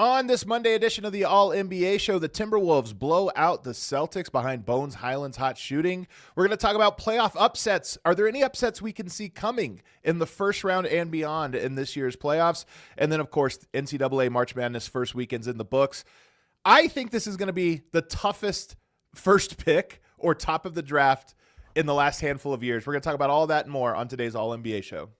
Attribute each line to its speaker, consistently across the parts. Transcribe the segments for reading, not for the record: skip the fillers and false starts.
Speaker 1: On this Monday edition of the All-NBA show, the Timberwolves blow out the Celtics behind Bones Hyland's hot shooting. We're going to talk about playoff upsets. Are there any upsets we can see coming in the first round and beyond in this year's playoffs? And then, of course, NCAA March Madness first weekend's in the books. I think this is going to be the toughest first pick or top of the draft in the last handful of years. We're going to talk about all that and more on today's All-NBA show.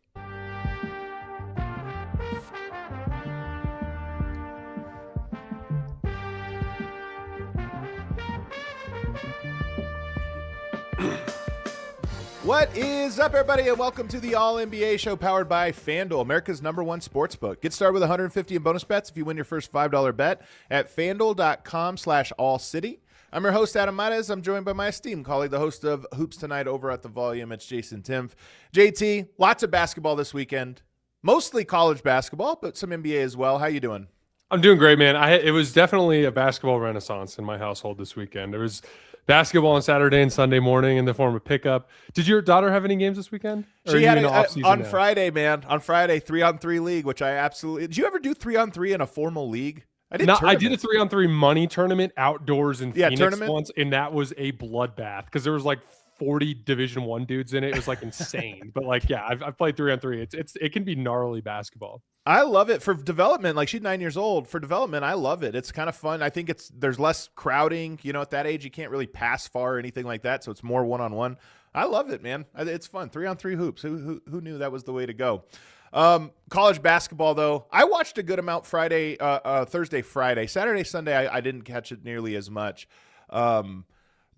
Speaker 1: What is up, everybody, and welcome to the All-NBA show powered by FanDuel, America's #1 sportsbook. Get started with 150 in bonus bets if you win your first $5 bet at FanDuel.com/AllCity. I'm your host, Adam Mares. I'm joined by my esteemed colleague, the host of Hoops Tonight over at The Volume. It's Jayson Timpf. JT, lots of basketball this weekend, mostly college basketball, but some NBA as well. How you doing?
Speaker 2: I'm doing great, man. It was definitely a basketball renaissance in my household this weekend. There was basketball on Saturday and Sunday morning in the form of pickup. Did your daughter have any games this weekend?
Speaker 1: She had on Friday, man. On Friday, 3-on-3 league, which I absolutely. Did you ever do 3-on-3 in a formal league?
Speaker 2: I did a 3-on-3 money tournament outdoors in Phoenix once, and that was a bloodbath because there was like 40 Division I dudes in it. It was like insane. But like, yeah, I've played 3-on-3. It can be gnarly basketball.
Speaker 1: I love it for development. Like, she's 9 years old. For development, I love it. It's kind of fun. I think there's less crowding. You know, at that age, you can't really pass far or anything like that. So it's more one-on-one. I love it, man. It's fun. 3-on-3 hoops. Who knew that was the way to go? College basketball, though, I watched a good amount Thursday, Friday. Saturday, Sunday, I didn't catch it nearly as much.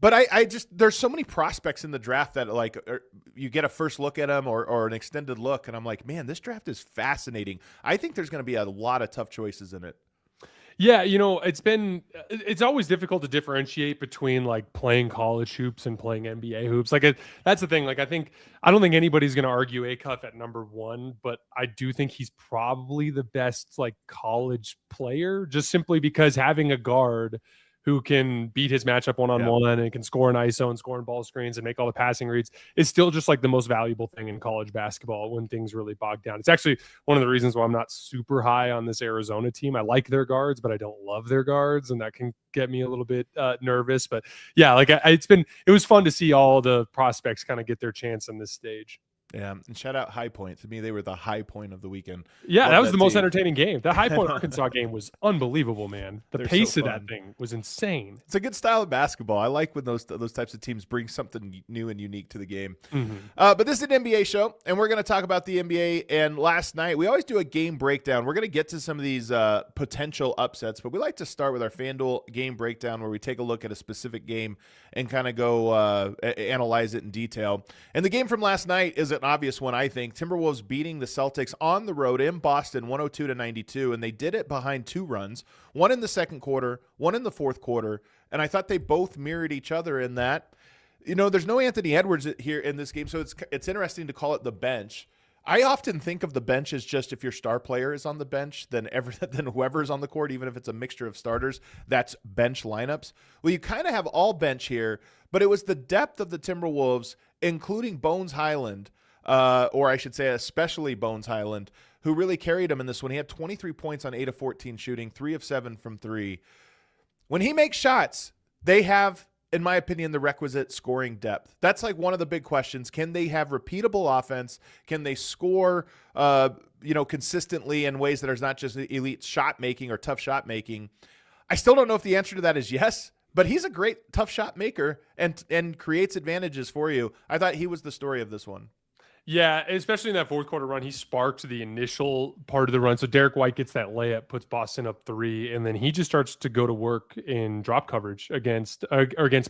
Speaker 1: But I just, there's so many prospects in the draft that like you get a first look at them or an extended look. And I'm like, man, this draft is fascinating. I think there's going to be a lot of tough choices in it.
Speaker 2: Yeah, you know, it's always difficult to differentiate between like playing college hoops and playing NBA hoops. Like that's the thing. Like I don't think anybody's going to argue Acuff at #1, but I do think he's probably the best like college player, just simply because having a guard who can beat his matchup one-on-one and can score in ISO and score in ball screens and make all the passing reads is still just like the most valuable thing in college basketball when things really bog down. It's actually one of the reasons why I'm not super high on this Arizona team. I like their guards, but I don't love their guards, and that can get me a little bit nervous. But yeah, like it was fun to see all the prospects kind of get their chance on this stage.
Speaker 1: Yeah, and shout out High Point. To me, they were the high point of the weekend.
Speaker 2: Yeah, that was the most entertaining game. The High Point Arkansas game was ununbelible, man. The pace of that thing was insane.
Speaker 1: It's a good style of basketball. I like when those types of teams bring something new and unique to the game.
Speaker 2: Mm-hmm.
Speaker 1: But this is an NBA show, and we're going to talk about the NBA. And last night, we always do a game breakdown. We're going to get to some of these potential upsets, but we like to start with our FanDuel game breakdown where we take a look at a specific game and kind of go analyze it in detail. And the game from last night is an obvious one, I think. Timberwolves beating the Celtics on the road in Boston 102-92, and they did it behind two runs, one in the second quarter, one in the fourth quarter, and I thought they both mirrored each other in that. You know, there's no Anthony Edwards here in this game, so it's interesting to call it the bench. I often think of the bench as just if your star player is on the bench, then whoever is on the court, even if it's a mixture of starters, that's bench lineups. Well, you kind of have all bench here, but it was the depth of the Timberwolves, including Bones Hyland, or I should say especially Bones Hyland, who really carried him in this one. He had 23 points on 8 of 14 shooting, 3 of 7 from 3. When he makes shots, they have, in my opinion, the requisite scoring depth. That's like one of the big questions. Can they have repeatable offense? Can they score consistently in ways that are not just elite shot making or tough shot making? I still don't know if the answer to that is yes, but he's a great tough shot maker and creates advantages for you. I thought he was the story of this one.
Speaker 2: Yeah, especially in that fourth quarter run, he sparked the initial part of the run. So Derek White gets that layup, puts Boston up 3, and then he just starts to go to work in drop coverage against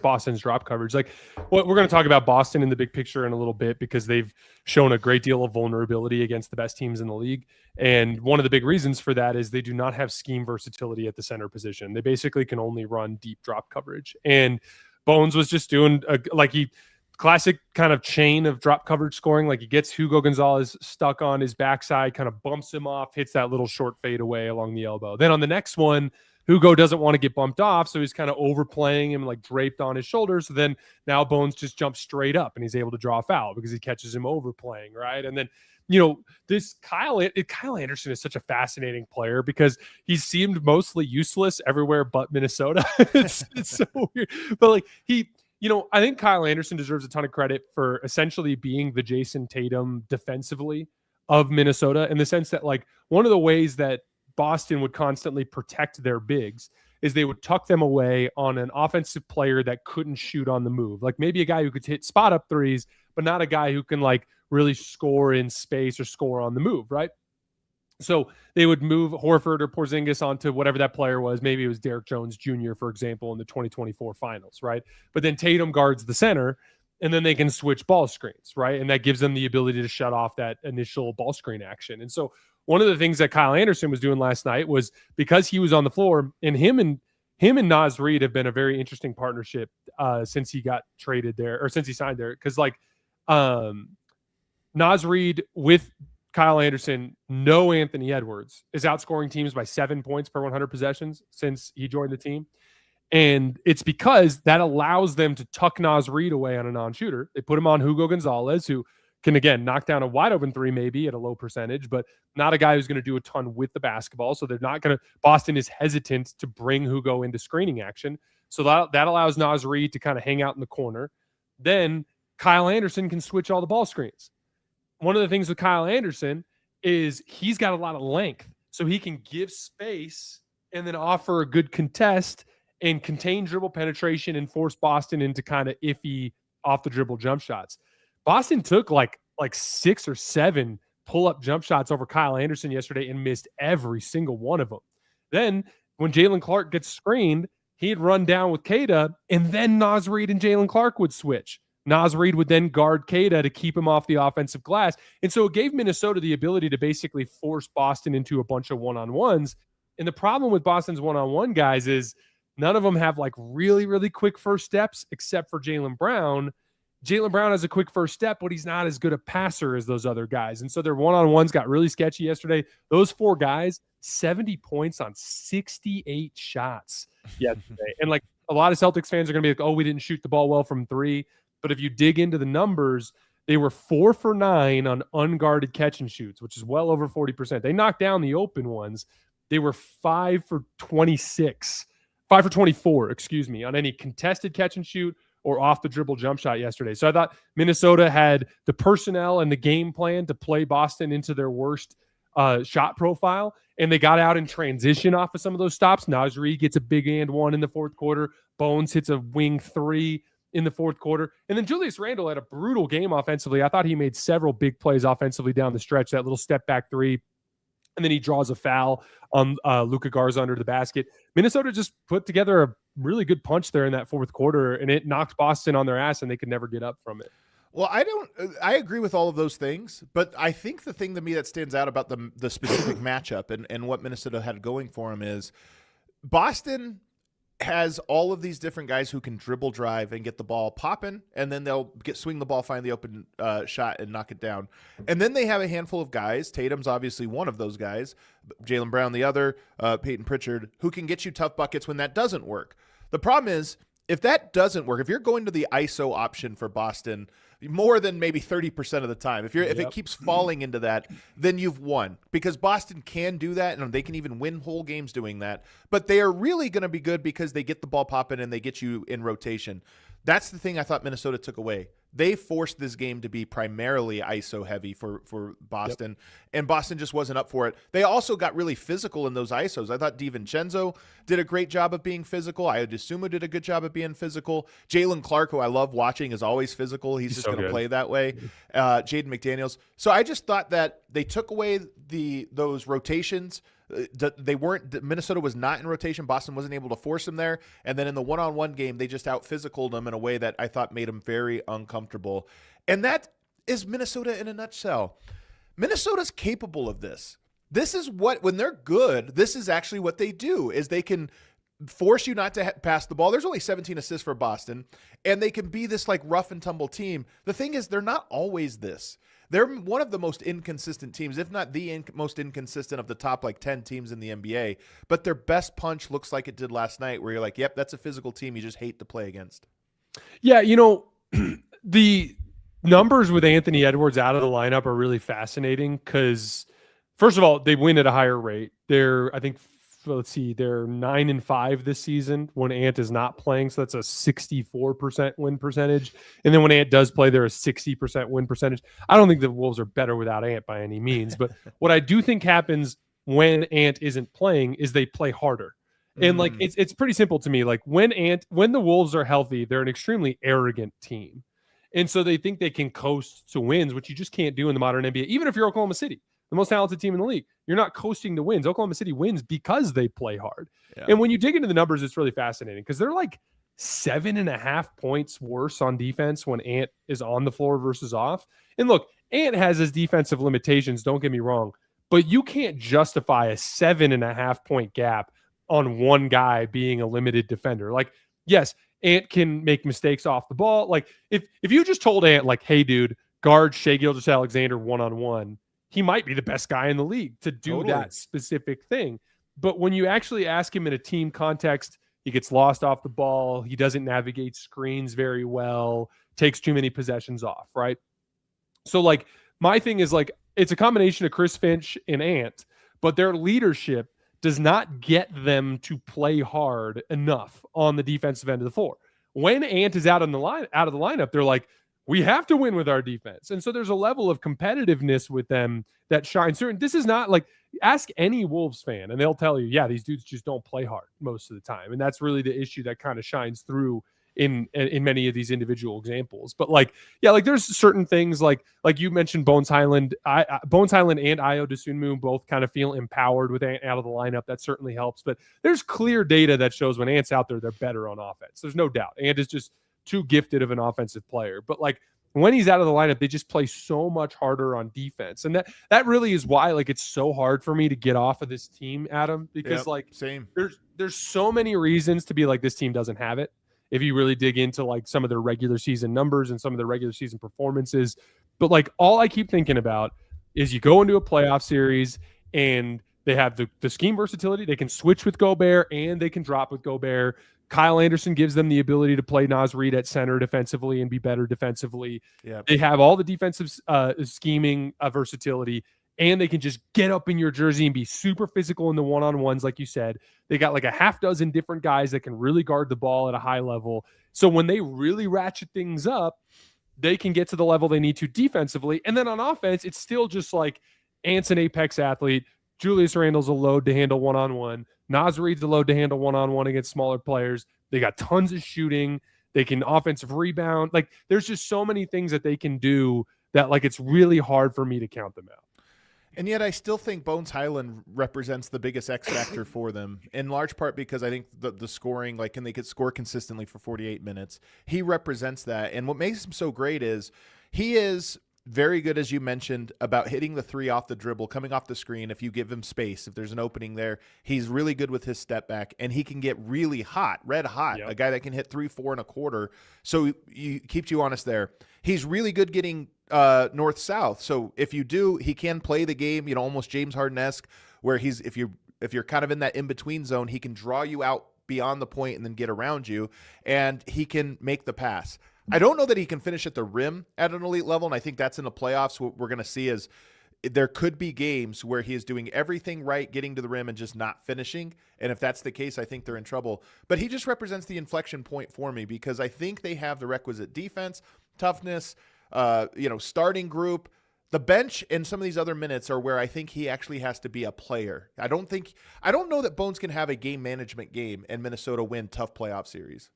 Speaker 2: Boston's drop coverage. Like, we're going to talk about Boston in the big picture in a little bit because they've shown a great deal of vulnerability against the best teams in the league. And one of the big reasons for that is they do not have scheme versatility at the center position. They basically can only run deep drop coverage. And Bones was just doing classic kind of chain of drop coverage scoring. Like he gets Hugo Gonzalez stuck on his backside, kind of bumps him off, hits that little short fade away along the elbow. Then on the next one, Hugo doesn't want to get bumped off, so he's kind of overplaying him, like draped on his shoulders. So then now Bones just jumps straight up and he's able to draw a foul because he catches him overplaying, right? And then this Kyle Anderson is such a fascinating player because he seemed mostly useless everywhere but Minnesota. it's so weird. But like I think Kyle Anderson deserves a ton of credit for essentially being the Jayson Tatum defensively of Minnesota, in the sense that like one of the ways that Boston would constantly protect their bigs is they would tuck them away on an offensive player that couldn't shoot on the move. Like maybe a guy who could hit spot up threes, but not a guy who can like really score in space or score on the move, right? So they would move Horford or Porzingis onto whatever that player was. Maybe it was Derek Jones Jr., for example, in the 2024 finals, right? But then Tatum guards the center, and then they can switch ball screens, right? And that gives them the ability to shut off that initial ball screen action. And so one of the things that Kyle Anderson was doing last night was, because he was on the floor, and him and Naz Reid have been a very interesting partnership since he got traded there, or since he signed there. Because like Naz Reid with Kyle Anderson, no Anthony Edwards, is outscoring teams by 7 points per 100 possessions since he joined the team. And it's because that allows them to tuck Naz Reid away on a non-shooter. They put him on Hugo Gonzalez, who can, again, knock down a wide open three maybe at a low percentage, but not a guy who's going to do a ton with the basketball. So they're not going to – Boston is hesitant to bring Hugo into screening action. So that allows Naz Reid to kind of hang out in the corner. Then Kyle Anderson can switch all the ball screens. One of the things with Kyle Anderson is he's got a lot of length, so he can give space and then offer a good contest and contain dribble penetration and force Boston into kind of iffy off the dribble jump shots. Boston took like 6 or 7 pull-up jump shots over Kyle Anderson yesterday and missed every single one of them. Then when Jaylen Clark gets screened, he'd run down with Queta, and then Naz Reid and Jaylen Clark would switch. Naz Reid would then guard Queta to keep him off the offensive glass. And so it gave Minnesota the ability to basically force Boston into a bunch of one-on-ones. And the problem with Boston's one-on-one guys is none of them have like really, really quick first steps except for Jaylen Brown. Jaylen Brown has a quick first step, but he's not as good a passer as those other guys. And so their one-on-ones got really sketchy yesterday. Those 4 guys, 70 points on 68 shots yesterday. And like a lot of Celtics fans are going to be like, oh, we didn't shoot the ball well from 3. But if you dig into the numbers, they were 4 for 9 on unguarded catch and shoots, which is well over 40%. They knocked down the open ones. They were 5 for 24, on any contested catch and shoot or off the dribble jump shot yesterday. So I thought Minnesota had the personnel and the game plan to play Boston into their worst shot profile. And they got out in transition off of some of those stops. Naz Reid gets a big and one in the fourth quarter. Bones hits a wing 3 in the fourth quarter. And then Julius Randle had a brutal game offensively. I thought he made several big plays offensively down the stretch, that little step back 3. And then he draws a foul on Luka Garza under the basket. Minnesota just put together a really good punch there in that fourth quarter, and it knocked Boston on their ass, and they could never get up from it.
Speaker 1: Well, I agree with all of those things, but I think the thing to me that stands out about the specific matchup and what Minnesota had going for him is Boston has all of these different guys who can dribble, drive, and get the ball popping, and then they'll swing the ball, find the open shot, and knock it down. And then they have a handful of guys. Tatum's obviously one of those guys. Jaylen Brown the other. Peyton Pritchard, who can get you tough buckets when that doesn't work. The problem is, if that doesn't work, if you're going to the ISO option for Boston more than maybe 30% of the time, if it keeps falling into that, then you've won, because Boston can do that, and they can even win whole games doing that. But they are really going to be good because they get the ball popping and they get you in rotation. That's the thing I thought Minnesota took away. They forced this game to be primarily ISO heavy for Boston, and Boston just wasn't up for it. They also got really physical in those ISOs. I thought DiVincenzo did a great job of being physical. Ayodasumu did a good job of being physical. Jaylen Clark, who I love watching, is always physical. He's just going to play that way. Jaden McDaniels. So I just thought that they took away those rotations. Minnesota was not in rotation. Boston wasn't able to force them there. And then in the one-on-one game, they just out-physicaled them in a way that I thought made them very uncomfortable. And that is Minnesota in a nutshell. Minnesota's capable of this. This is when they're good, this is actually what they do, is they can force you not to pass the ball. There's only 17 assists for Boston, and they can be this like rough and tumble team. The thing is, they're not always this. They're one of the most inconsistent teams, if not the most inconsistent of the top 10 teams in the NBA. But their best punch looks like it did last night, where you're like, yep, that's a physical team you just hate to play against.
Speaker 2: Yeah, the numbers with Anthony Edwards out of the lineup are really fascinating because, first of all, they win at a higher rate. I think, let's see, they're 9-5 this season when Ant is not playing. So that's a 64% win percentage. And then when Ant does play, they're a 60% win percentage. I don't think the Wolves are better without Ant by any means. But what I do think happens when Ant isn't playing is they play harder. And like, it's pretty simple to me. Like when the Wolves are healthy, they're an extremely arrogant team. And so they think they can coast to wins, which you just can't do in the modern NBA. Even if you're Oklahoma City, the most talented team in the league, you're not coasting to wins. Oklahoma City wins because they play hard. Yeah. And when you dig into the numbers, it's really fascinating because they're like 7.5 points worse on defense when Ant is on the floor versus off. And look, Ant has his defensive limitations, don't get me wrong, but you can't justify a 7.5 point gap on one guy being a limited defender. Like, yes, Ant can make mistakes off the ball. Like if you just told Ant, like, hey, dude, guard Shai Gilgeous-Alexander one-on-one, he might be the best guy in the league to do that specific thing. But when you actually ask him in a team context, he gets lost off the ball. He doesn't navigate screens very well, takes too many possessions off, right? So, like, my thing is, like, it's a combination of Chris Finch and Ant, but their leadership does not get them to play hard enough on the defensive end of the floor. When Ant is out of the lineup, they're like, we have to win with our defense. And so there's a level of competitiveness with them that shines through. And this is not like, ask any Wolves fan and they'll tell you, yeah, these dudes just don't play hard most of the time. And that's really the issue that kind of shines through in many of these individual examples. But like, yeah, like there's certain things like you mentioned Bones Hyland. Bones Hyland and Ayo Dosunmu both kind of feel empowered with Ant out of the lineup. That certainly helps. But there's clear data that shows when Ant's out there, they're better on offense. There's no doubt. Ant is just too gifted of an offensive player. But like when he's out of the lineup, they just play so much harder on defense. And that really is why like it's so hard for me to get off of this team, Adam, because
Speaker 1: same.
Speaker 2: There's so many reasons to be like, this team doesn't have it. If you really dig into like some of their regular season numbers and some of their regular season performances. But like all I keep thinking about is you go into a playoff series and they have the scheme versatility. They can switch with Gobert and they can drop with Gobert. Kyle Anderson gives them the ability to play Naz Reid at center defensively and be better defensively. Yeah. They have all the defensive scheming versatility, and they can just get up in your jersey and be super physical in the one-on-ones, like you said. They got like a half dozen different guys that can really guard the ball at a high level. So when they really ratchet things up, they can get to the level they need to defensively. And then on offense, it's still just like Ant's an apex athlete. Julius Randle's a load to handle one-on-one. Naz Reid's a load to handle one-on-one against smaller players. They got tons of shooting. They can offensive rebound. Like there's just so many things that they can do that like it's really hard for me to count them out.
Speaker 1: And yet I still think Bones Hyland represents the biggest X factor for them, in large part because I think the scoring, like, can they could score consistently for 48 minutes? He represents that. And what makes him so great is he is very good, as you mentioned, about hitting the three off the dribble, coming off the screen. If you give him space, if there's an opening there, he's really good with his step back, and he can get really hot, red hot, a guy that can hit 3, 4 and a quarter. So he keeps you honest there. He's really good getting north-south. So if you do, he can play the game, almost James Harden-esque, where he's, if you're kind of in that in-between zone, he can draw you out beyond the point and then get around you, and he can make the pass. I don't know that he can finish at the rim at an elite level, and I think that's in the playoffs. What we're going to see is there could be games where he is doing everything right, getting to the rim, and just not finishing. And if that's the case, I think they're in trouble. But he just represents the inflection point for me because I think they have the requisite defense, toughness, starting group. The bench and some of these other minutes are where I think he actually has to be a player. I don't know that Bones can have a game management game and Minnesota win tough playoff series.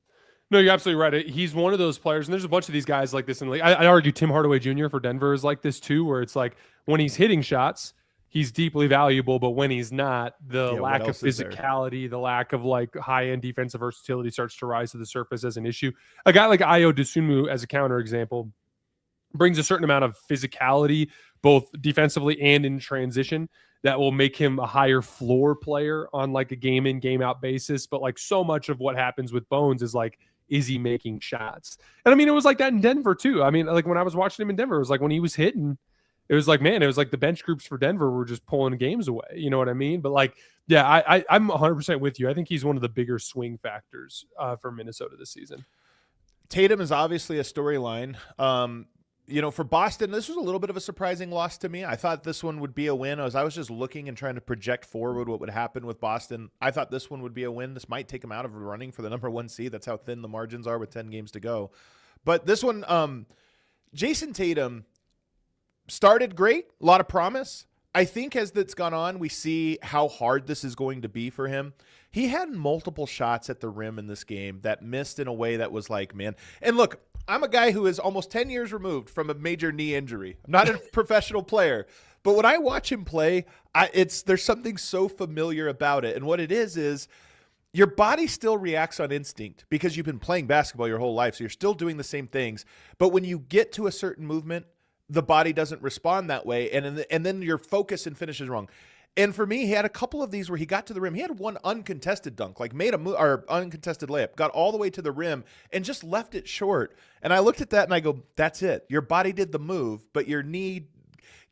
Speaker 2: No, you're absolutely right. He's one of those players, and there's a bunch of these guys like this in the league. I argue Tim Hardaway Jr. for Denver is like this too, where it's like when he's hitting shots, he's deeply valuable, but when he's not, the lack of physicality, the lack of like high-end defensive versatility starts to rise to the surface as an issue. A guy like Ayo Dosunmu, as a counterexample, brings a certain amount of physicality, both defensively and in transition, that will make him a higher floor player on like a game in, game out basis. But like so much of what happens with Bones is like, is he making shots? And I mean, it was like that in Denver too. I mean, like when I was watching him in Denver, it was like when he was hitting, it was like, man, it was like the bench groups for Denver were just pulling games away. You know what I mean? But like, yeah, I'm 100% with you. I think he's one of the bigger swing factors for Minnesota this season.
Speaker 1: Tatum is obviously a storyline. for Boston, this was a little bit of a surprising loss to me. I thought this one would be a win. I was just looking and trying to project forward what would happen with Boston. I thought this one would be a win. This might take them out of running for the number 1 seed. That's how thin the margins are with 10 games to go. But this one, Jayson Tatum started great, a lot of promise. I think as that's gone on, we see how hard this is going to be for him. He had multiple shots at the rim in this game that missed in a way that was like, man. And look, I'm a guy who is almost 10 years removed from a major knee injury. I'm not a professional player. But when I watch him play, there's something so familiar about it. And what it is your body still reacts on instinct because you've been playing basketball your whole life, so you're still doing the same things. But when you get to a certain movement, the body doesn't respond that way, and then your focus and finish is wrong. And for me, he had a couple of these where he got to the rim. He had one uncontested dunk, like made a move or uncontested layup, got all the way to the rim and just left it short. And I looked at that and I go, that's it. Your body did the move, but your knee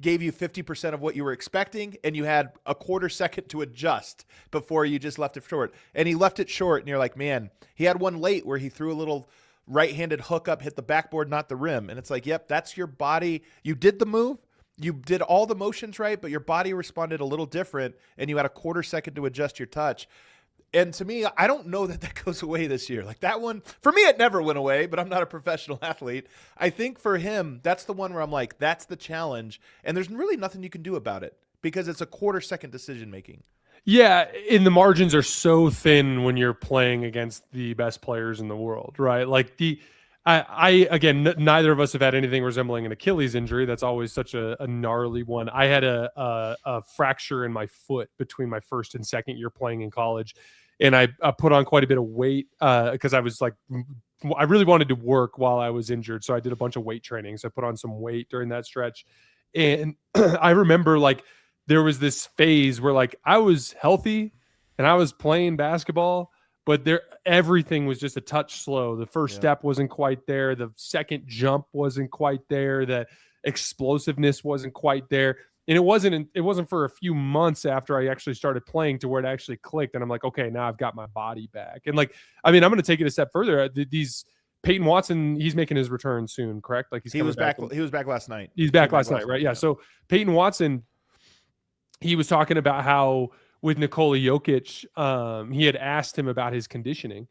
Speaker 1: gave you 50% of what you were expecting, and you had a quarter second to adjust before you just left it short. And he left it short, and you're like, man, he had one late where he threw a little right-handed hookup, hit the backboard, not the rim. And it's like, yep, that's your body. You did the move. You did all the motions right, but your body responded a little different, and you had a quarter second to adjust your touch. And to me, I don't know that goes away this year. Like that one, for me, it never went away, but I'm not a professional athlete. I think for him, that's the one where I'm like, that's the challenge. And there's really nothing you can do about it because it's a quarter second decision-making.
Speaker 2: Yeah, and the margins are so thin when you're playing against the best players in the world, right? Like again, neither of us have had anything resembling an Achilles injury. That's always such a gnarly one. I had a fracture in my foot between my first and second year playing in college, and I put on quite a bit of weight because I was like, I really wanted to work while I was injured, so I did a bunch of weight training. So I put on some weight during that stretch, and I remember like there was this phase where like I was healthy and I was playing basketball, but everything was just a touch slow. The first step wasn't quite there. The second jump wasn't quite there. The explosiveness wasn't quite there. And it wasn't for a few months after I actually started playing to where it actually clicked. And I'm like, okay, now I've got my body back. And like, I mean, I'm going to take it a step further. These Peyton Watson, he's making his return soon, correct? Like
Speaker 1: he was back last night.
Speaker 2: He's back last night, right? Yeah. So Peyton Watson, he was talking about how with Nikola Jokic, he had asked him about his conditioning,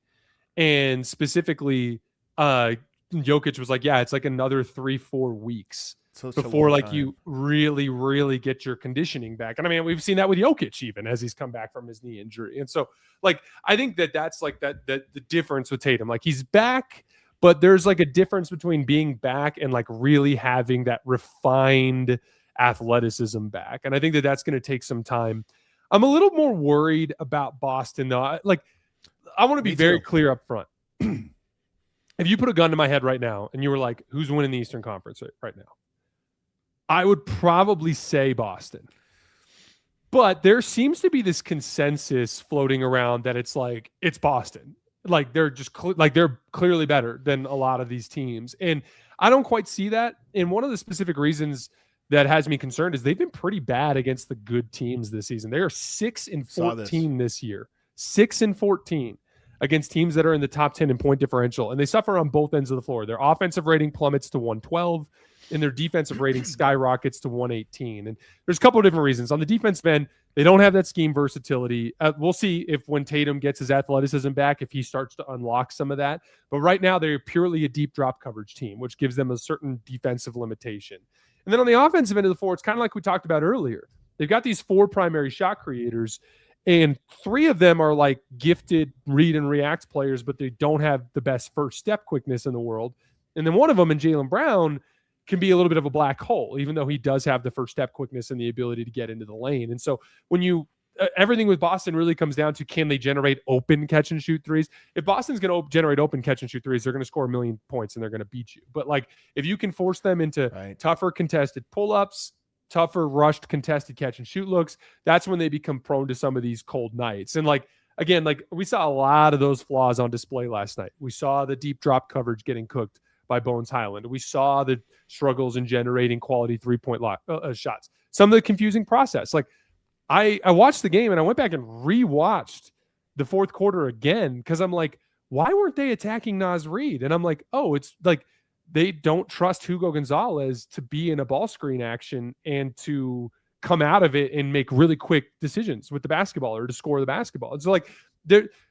Speaker 2: and specifically, Jokic was like, "Yeah, it's like another 3-4 weeks before like you really, really get your conditioning back." And I mean, we've seen that with Jokic even as he's come back from his knee injury. And so, like, I think that's like that the difference with Tatum. Like, he's back, but there's like a difference between being back and like really having that refined athleticism back. And I think that's going to take some time. I'm a little more worried about Boston, though. I want to be very clear up front. If you put a gun to my head right now and you were like, who's winning the Eastern Conference right now? I would probably say Boston. But there seems to be this consensus floating around that it's like, it's Boston. Like they're just they're clearly better than a lot of these teams. And I don't quite see that. And one of the specific reasons that has me concerned is they've been pretty bad against the good teams this season. They are 6-14 this year, 6-14 against teams that are in the top 10 in point differential. And they suffer on both ends of the floor. Their offensive rating plummets to 112 and their defensive rating skyrockets to 118. And there's a couple of different reasons. On the defensive end, they don't have that scheme versatility. We'll see if when Tatum gets his athleticism back, if he starts to unlock some of that. But right now they're purely a deep drop coverage team, which gives them a certain defensive limitation. And then on the offensive end of the floor, it's kind of like we talked about earlier. They've got these 4 primary shot creators, and 3 of them are like gifted read and react players, but they don't have the best first step quickness in the world. And then one of them, in Jaylen Brown, can be a little bit of a black hole, even though he does have the first step quickness and the ability to get into the lane. And so when you everything with Boston really comes down to, can they generate open catch and shoot threes? If Boston's going to generate open catch and shoot threes, they're going to score 1 million points and they're going to beat you. But like, if you can force them into tougher contested pull-ups, tougher rushed contested catch and shoot looks, that's when they become prone to some of these cold nights. And like, again, like we saw a lot of those flaws on display last night. We saw the deep drop coverage getting cooked by Bones Hyland. We saw the struggles in generating quality 3-point shots. Some of the confusing process. Like, I watched the game and I went back and rewatched the fourth quarter again because I'm like, why weren't they attacking Naz Reid? And I'm like, oh, it's like they don't trust Hugo Gonzalez to be in a ball screen action and to come out of it and make really quick decisions with the basketball or to score the basketball. It's like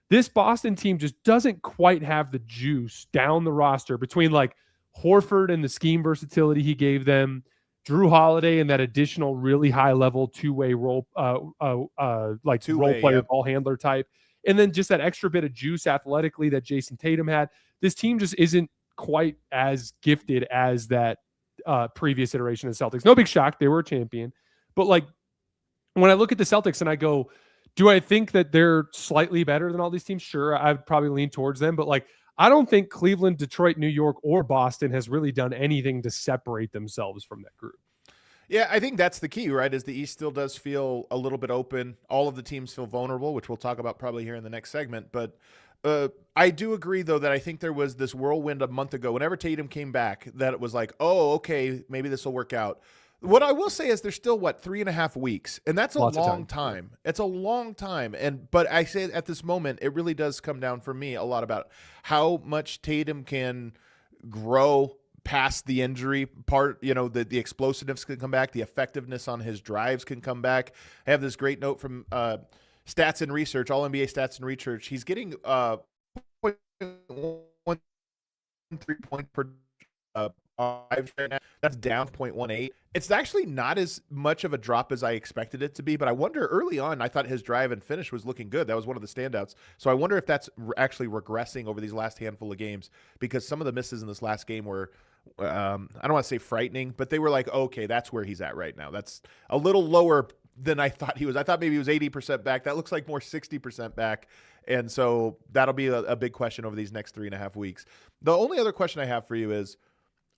Speaker 2: this Boston team just doesn't quite have the juice down the roster between like Horford and the scheme versatility he gave them, Drew Holiday and that additional really high level two-way role, role player, ball handler type. And then just that extra bit of juice athletically that Jayson Tatum had. This team just isn't quite as gifted as that previous iteration of the Celtics. No big shock. They were a champion. But like when I look at the Celtics and I go, do I think that they're slightly better than all these teams? Sure, I'd probably lean towards them. But like, I don't think Cleveland, Detroit, New York, or Boston has really done anything to separate themselves from that group.
Speaker 1: Yeah, I think that's the key, right? Is the East still does feel a little bit open. All of the teams feel vulnerable, which we'll talk about probably here in the next segment. But I do agree, though, that I think there was this whirlwind a month ago. Whenever Tatum came back, that it was like, oh, okay, maybe this will work out. What I will say is there's still, 3.5 weeks, and that's a long time. It's a long time. But I say at this moment, it really does come down for me a lot about how much Tatum can grow past the injury part. The explosiveness can come back. The effectiveness on his drives can come back. I have this great note from Stats and Research, All NBA Stats and Research. He's getting 1.3 point per that's down 0.18. It's actually not as much of a drop as I expected it to be, but I wonder early on, I thought his drive and finish was looking good. That was one of the standouts. So I wonder if that's actually regressing over these last handful of games, because some of the misses in this last game were, I don't want to say frightening, but they were like, okay, that's where he's at right now. That's a little lower than I thought he was. I thought maybe he was 80% back. That looks like more 60% back. And so that'll be a big question over these next 3.5 weeks. The only other question I have for you is,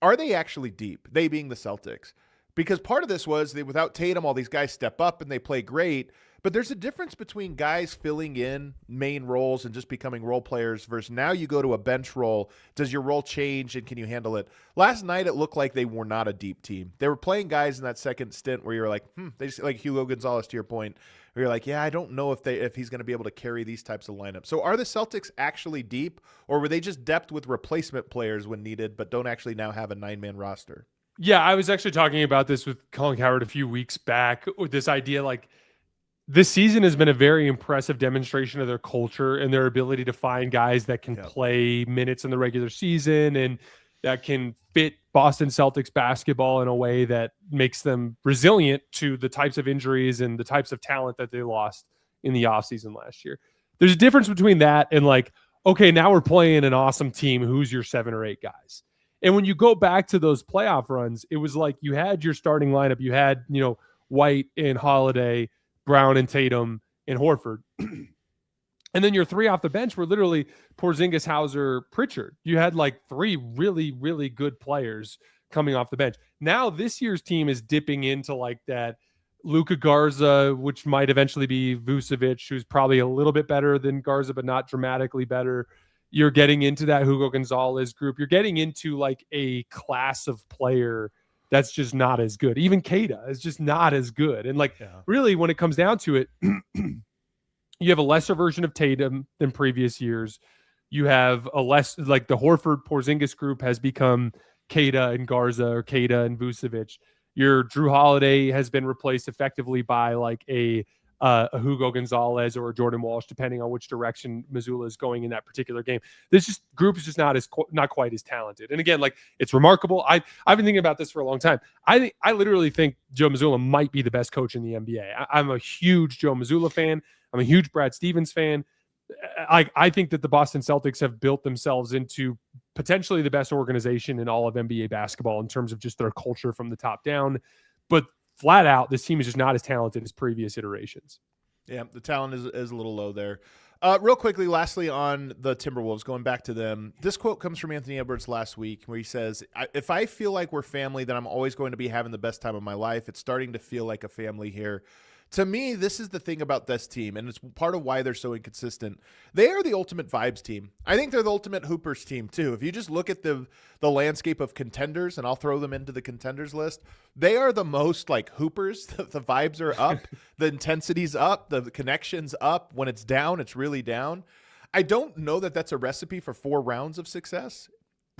Speaker 1: are they actually deep? They being the Celtics. Because part of this was that without Tatum, all these guys step up and they play great. But there's a difference between guys filling in main roles and just becoming role players versus now you go to a bench role. Does your role change and can you handle it? Last night, it looked like they were not a deep team. They were playing guys in that second stint where you're like, they just like Hugo Gonzalez, to your point, where you're like, yeah, I don't know if he's going to be able to carry these types of lineups. So are the Celtics actually deep, or were they just depth with replacement players when needed, but don't actually now have a 9-man roster?
Speaker 2: Yeah, I was actually talking about this with Colin Cowherd a few weeks back with this idea, like, this season has been a very impressive demonstration of their culture and their ability to find guys that can play minutes in the regular season and that can fit Boston Celtics basketball in a way that makes them resilient to the types of injuries and the types of talent that they lost in the offseason last year. There's a difference between that and like, okay, now we're playing an awesome team. Who's your 7 or 8 guys? And when you go back to those playoff runs, it was like you had your starting lineup. You had, White and Holiday, Brown and Tatum and Horford. And then your 3 off the bench were literally Porzingis, Hauser, Pritchard. You had like 3 really, really good players coming off the bench. Now this year's team is dipping into like that Luka Garza, which might eventually be Vucevic, who's probably a little bit better than Garza, but not dramatically better. You're getting into that Hugo Gonzalez group. You're getting into like a class of player that's just not as good. Even Keita is just not as good. And really when it comes down to it, you have a lesser version of Tatum than previous years. You have a less, like the Horford Porzingis group has become Keita and Garza, or Keita and Vucevic. Your Drew Holiday has been replaced effectively by like a Hugo Gonzalez or a Jordan Walsh, depending on which direction Missoula is going in that particular game. This group is just not quite as talented. And again, like, it's remarkable. I've been thinking about this for a long time. I literally think Joe Mazzulla might be the best coach in the NBA. I'm a huge Joe Mazzulla fan. I'm a huge Brad Stevens fan. I think that the Boston Celtics have built themselves into potentially the best organization in all of NBA basketball in terms of just their culture from the top down. But flat out, this team is just not as talented as previous iterations.
Speaker 1: Yeah, the talent is a little low there. Real quickly, lastly, on the Timberwolves, going back to them, this quote comes from Anthony Edwards last week, where he says, if I feel like we're family, then I'm always going to be having the best time of my life. It's starting to feel like a family here. To me, this is the thing about this team, and it's part of why they're so inconsistent. They are the ultimate vibes team. I think they're the ultimate hoopers team, too. If you just look at the landscape of contenders, and I'll throw them into the contenders list, they are the most like hoopers. The vibes are up, the intensity's up, the connection's up. When it's down, it's really down. I don't know that that's a recipe for 4 rounds of success.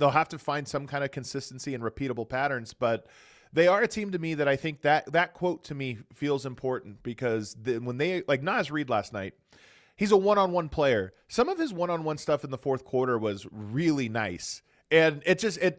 Speaker 1: they'll have to find some kind of consistency and repeatable patterns, but they are a team to me that I think that quote to me feels important because when they, like Naz Reid last night, he's a one-on-one player. Some of his one-on-one stuff in the fourth quarter was really nice. And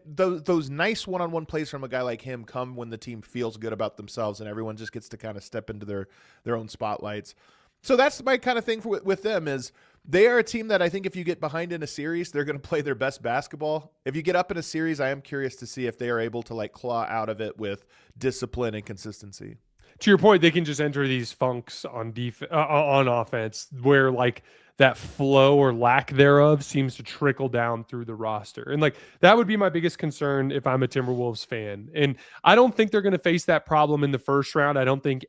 Speaker 1: those nice one-on-one plays from a guy like him come when the team feels good about themselves and everyone just gets to kind of step into their own spotlights. So that's my kind of thing with them is they are a team that I think if you get behind in a series, they're going to play their best basketball. If you get up in a series, I am curious to see if they are able to like claw out of it with discipline and consistency.
Speaker 2: To your point, they can just enter these funks on on offense where like that flow or lack thereof seems to trickle down through the roster. And like that would be my biggest concern if I'm a Timberwolves fan. And I don't think they're going to face that problem in the first round. I don't think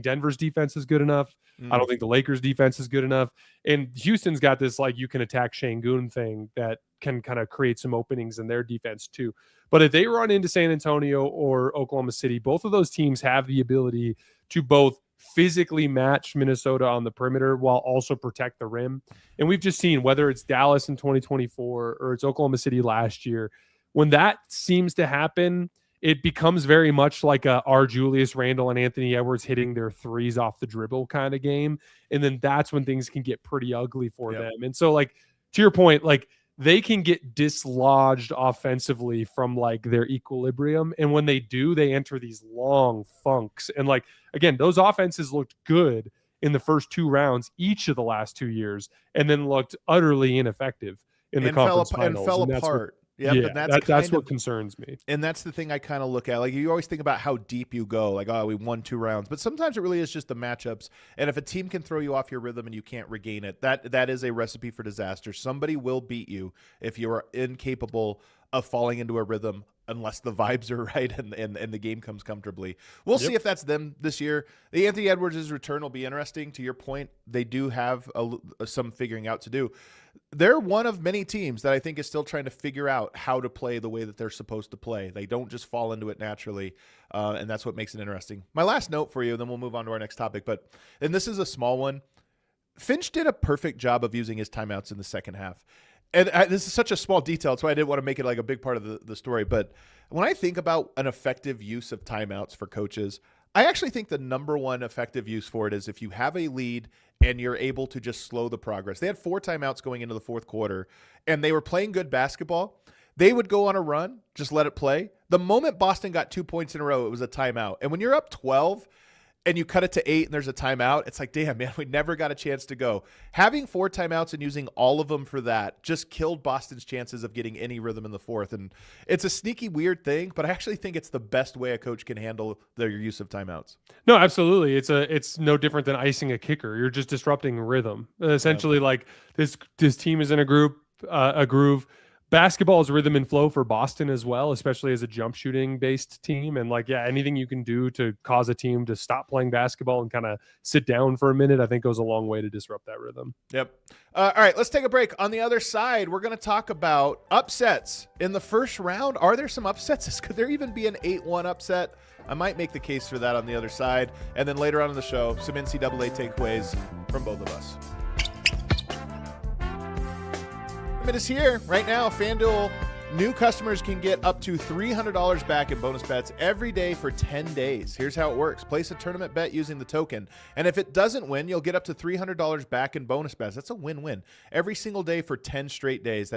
Speaker 2: Denver's defense is good enough. I don't think the Lakers defense is good enough. And Houston's got this like you can attack Şengün thing that can kind of create some openings in their defense too. But if they run into San Antonio or Oklahoma City, both of those teams have the ability to both physically match Minnesota on the perimeter while also protect the rim. And we've just seen whether it's Dallas in 2024 or it's Oklahoma City last year, when that seems to happen, it becomes very much like our Julius Randle and Anthony Edwards hitting their threes off the dribble kind of game. And then that's when things can get pretty ugly for them. And so like, to your point, like they can get dislodged offensively from like their equilibrium. And when they do, they enter these long funks. And like, again, those offenses looked good in the first two rounds, each of the last 2 years, and then looked utterly ineffective in the conference finals.
Speaker 1: And fell apart.
Speaker 2: Yeah, that's what concerns me.
Speaker 1: And that's the thing I kind of look at. Like you always think about how deep you go. Like, oh, we won 2 rounds. But sometimes it really is just the matchups. And if a team can throw you off your rhythm and you can't regain it, that is a recipe for disaster. Somebody will beat you if you are incapable of falling into a rhythm unless the vibes are right and the game comes comfortably. We'll see if that's them this year. The Anthony Edwards' return will be interesting. To your point, they do have some figuring out to do. They're one of many teams that I think is still trying to figure out how to play the way that they're supposed to play. They don't just fall into it naturally, and that's what makes it interesting. My last note for you, then we'll move on to our next topic, and this is a small one. Finch did a perfect job of using his timeouts in the second half. And this is such a small detail, that's why I didn't want to make it like a big part of the story. But when I think about an effective use of timeouts for coaches, I actually think the number one effective use for it is if you have a lead and you're able to just slow the progress. They had 4 timeouts going into the fourth quarter, and they were playing good basketball. They would go on a run, just let it play. The moment Boston got 2 points in a row, it was a timeout. And when you're up 12 and you cut it to 8 and there's a timeout, it's like, damn, man, we never got a chance to go. Having 4 timeouts and using all of them for that just killed Boston's chances of getting any rhythm in the fourth. And it's a sneaky, weird thing, but I actually think it's the best way a coach can handle their use of timeouts.
Speaker 2: No, absolutely. It's no different than icing a kicker. You're just disrupting rhythm. Essentially, like this team is in a groove. Basketball is rhythm and flow for Boston as well, especially as a jump shooting based team. And like, yeah, anything you can do to cause a team to stop playing basketball and kind of sit down for a minute, I think goes a long way to disrupt that rhythm.
Speaker 1: Yep. All right, let's take a break. On the other side, we're going to talk about upsets in the first round. Are there some upsets? Could there even be an 8-1 upset? I might make the case for that on the other side. And then later on in the show, some NCAA takeaways from both of us. It is here right now. FanDuel new customers can get up to $300 back in bonus bets every day for 10 days. Here's how it works. Place a tournament bet using the token, and if it doesn't win, you'll get up to $300 back in bonus bets. That's a win-win every single day for 10 straight days.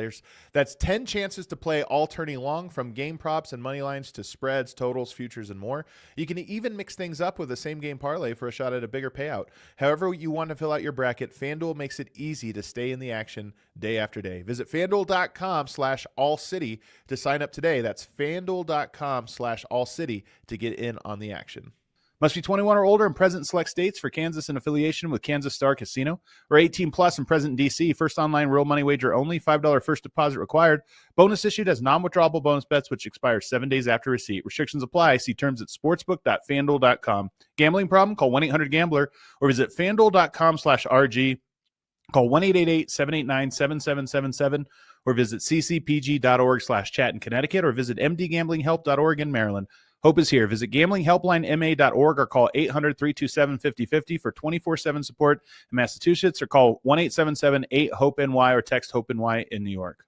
Speaker 1: That's 10 chances to play all tourney long, from game props and money lines to spreads, totals, futures, and more. You can even mix things up with a same-game parlay for a shot at a bigger payout. However you want to fill out your bracket, FanDuel makes it easy to stay in the action day after day. Visit FanDuel.com/AllCity to sign up today. That's FanDuel.com/AllCity to get in on the action.
Speaker 3: Must be 21 or older and present in select states. For Kansas in affiliation with Kansas Star Casino, or 18 plus and present in D.C. First online real money wager only. $5 first deposit required. Bonus issued as non-withdrawable bonus bets, which expires 7 days after receipt. Restrictions apply. See terms at sportsbook.fanduel.com. Gambling problem? Call 1-800-GAMBLER or visit fanduel.com/RG. Call 1-888-789-7777 or visit ccpg.org/chat in Connecticut, or visit mdgamblinghelp.org in Maryland. Hope is here. Visit gamblinghelplinema.org or call 800-327-5050 for 24/7 support in Massachusetts, or call 1-877-8-HOPE-NY or text HOPE-NY in New York.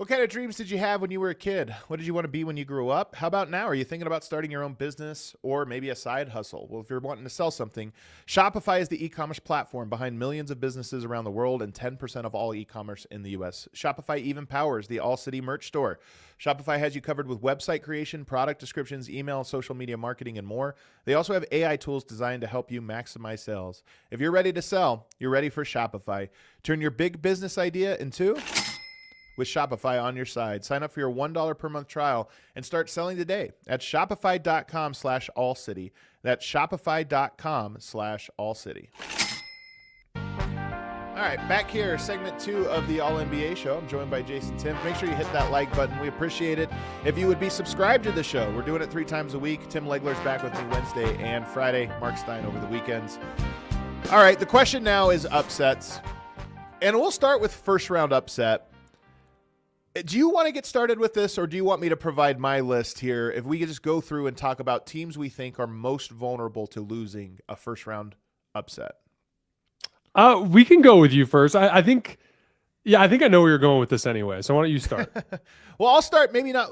Speaker 1: What kind of dreams did you have when you were a kid? What did you want to be when you grew up? How about now? Are you thinking about starting your own business or maybe a side hustle? Well, if you're wanting to sell something, Shopify is the e-commerce platform behind millions of businesses around the world and 10% of all e-commerce in the U.S. Shopify even powers the All City merch store. Shopify has you covered with website creation, product descriptions, email, social media marketing, and more. They also have AI tools designed to help you maximize sales. If you're ready to sell, you're ready for Shopify. Turn your big business idea into... with Shopify on your side. Sign up for your $1 per month trial and start selling today at shopify.com/allcity. That's shopify.com/allcity. All right, back here, segment 2 of the All NBA show. I'm joined by Jayson Timpf. Make sure you hit that like button. We appreciate it. If you would be subscribed to the show, we're doing it 3 times a week. Tim Legler's back with me Wednesday and Friday. Mark Stein over the weekends. All right, the question now is upsets. And we'll start with first round upset. Do you want to get started with this, or do you want me to provide my list here? If we could just go through and talk about teams we think are most vulnerable to losing a first-round upset.
Speaker 2: We can go with you first. I think I know where you're going with this anyway. So why don't you start?
Speaker 1: Well, I'll start. Maybe not.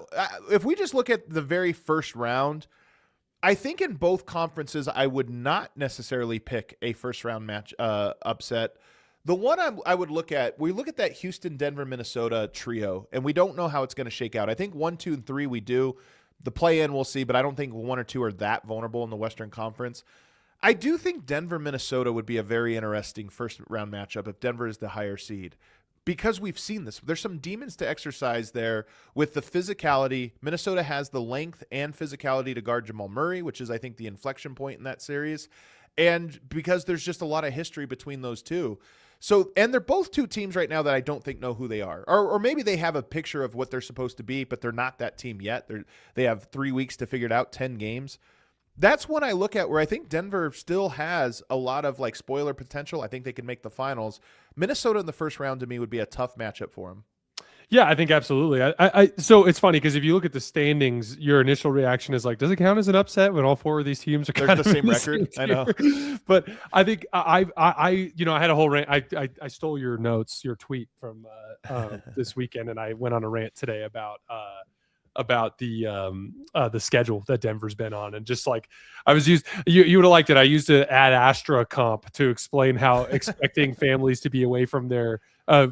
Speaker 1: If we just look at the very first round, I think in both conferences, I would not necessarily pick a first-round match upset. The one I would look at, we look at that Houston, Denver, Minnesota trio, and we don't know how it's going to shake out. I think 1, 2, and 3 we do. The play-in we'll see, but I don't think 1 or 2 are that vulnerable in the Western Conference. I do think Denver, Minnesota would be a very interesting first-round matchup if Denver is the higher seed, because we've seen this. There's some demons to exercise there with the physicality. Minnesota has the length and physicality to guard Jamal Murray, which is, I think, the inflection point in that series. And because there's just a lot of history between those two. So, and they're both two teams right now that I don't think know who they are. Or maybe they have a picture of what they're supposed to be, but they're not that team yet. They have 3 weeks to figure it out, 10 games. That's one I look at where I think Denver still has a lot of like spoiler potential. I think they can make the finals. Minnesota in the first round to me would be a tough matchup for them.
Speaker 2: Yeah, I think absolutely. So it's funny because if you look at the standings, your initial reaction is like, does it count as an upset when all 4 of these teams are kind of
Speaker 1: the same record? I know,
Speaker 2: but I think I had a whole rant. I stole your notes, your tweet from this weekend, and I went on a rant today about the schedule that Denver's been on, and just like I was you would have liked it. I used to add Astra comp to explain how expecting families to be away from their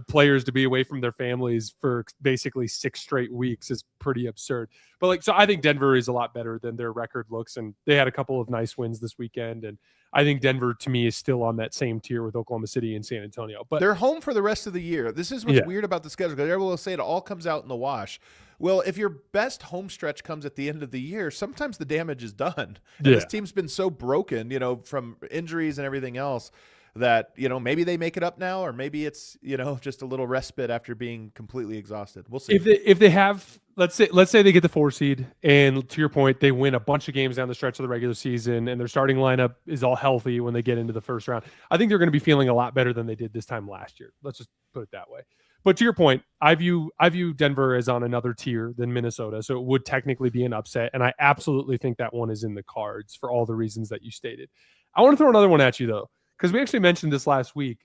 Speaker 2: players to be away from their families for basically 6 straight weeks is pretty absurd. But like, so I think Denver is a lot better than their record looks, and they had a couple of nice wins this weekend. And I think Denver to me is still on that same tier with Oklahoma City and San Antonio, but
Speaker 1: they're home for the rest of the year. This is what's weird about the schedule. Because everyone will say it all comes out in the wash. Well, if your best home stretch comes at the end of the year, sometimes the damage is done. And this team's been so broken, from injuries and everything else, that, maybe they make it up now, or maybe it's, just a little respite after being completely exhausted. We'll see.
Speaker 2: If they have, let's say they get the 4 seed, and to your point, they win a bunch of games down the stretch of the regular season, and their starting lineup is all healthy when they get into the first round, I think they're going to be feeling a lot better than they did this time last year. Let's just put it that way. But to your point, I view Denver as on another tier than Minnesota, so it would technically be an upset, and I absolutely think that one is in the cards for all the reasons that you stated. I want to throw another one at you, though, because we actually mentioned this last week.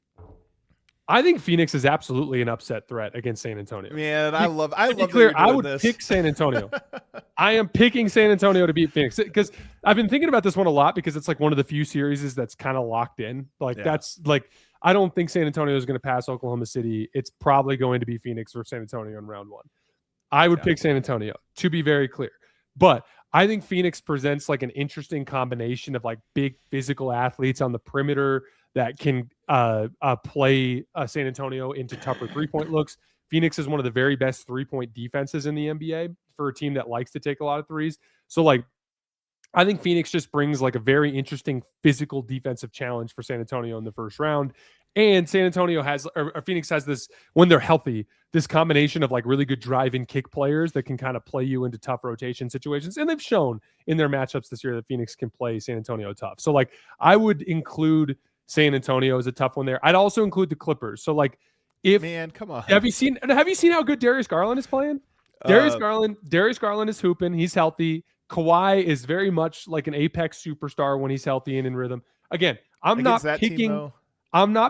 Speaker 2: I think Phoenix is absolutely an upset threat against San Antonio.
Speaker 1: Man, I love that you're doing
Speaker 2: I would
Speaker 1: this.
Speaker 2: pick San Antonio. I am picking San Antonio to beat Phoenix because I've been thinking about this one a lot because it's like one of the few series that's kind of locked in. That's like, I don't think San Antonio is going to pass Oklahoma City. It's probably going to be Phoenix or San Antonio in round 1. I would pick San Antonio, to be very clear. But I think Phoenix presents like an interesting combination of like big physical athletes on the perimeter that can play San Antonio into tougher 3-point looks. Phoenix is one of the very best 3-point defenses in the NBA for a team that likes to take a lot of threes. So like, I think Phoenix just brings like a very interesting physical defensive challenge for San Antonio in the first round. And San Antonio or Phoenix has this, when they're healthy, this combination of like really good drive and kick players that can kind of play you into tough rotation situations. And they've shown in their matchups this year that Phoenix can play San Antonio tough. So like, I would include San Antonio as a tough one there. I'd also include the Clippers. So like,
Speaker 1: come on,
Speaker 2: have you seen how good Darius Garland is playing? Darius Garland is hooping. He's healthy. Kawhi is very much like an apex superstar when he's healthy and in rhythm. Again, I'm not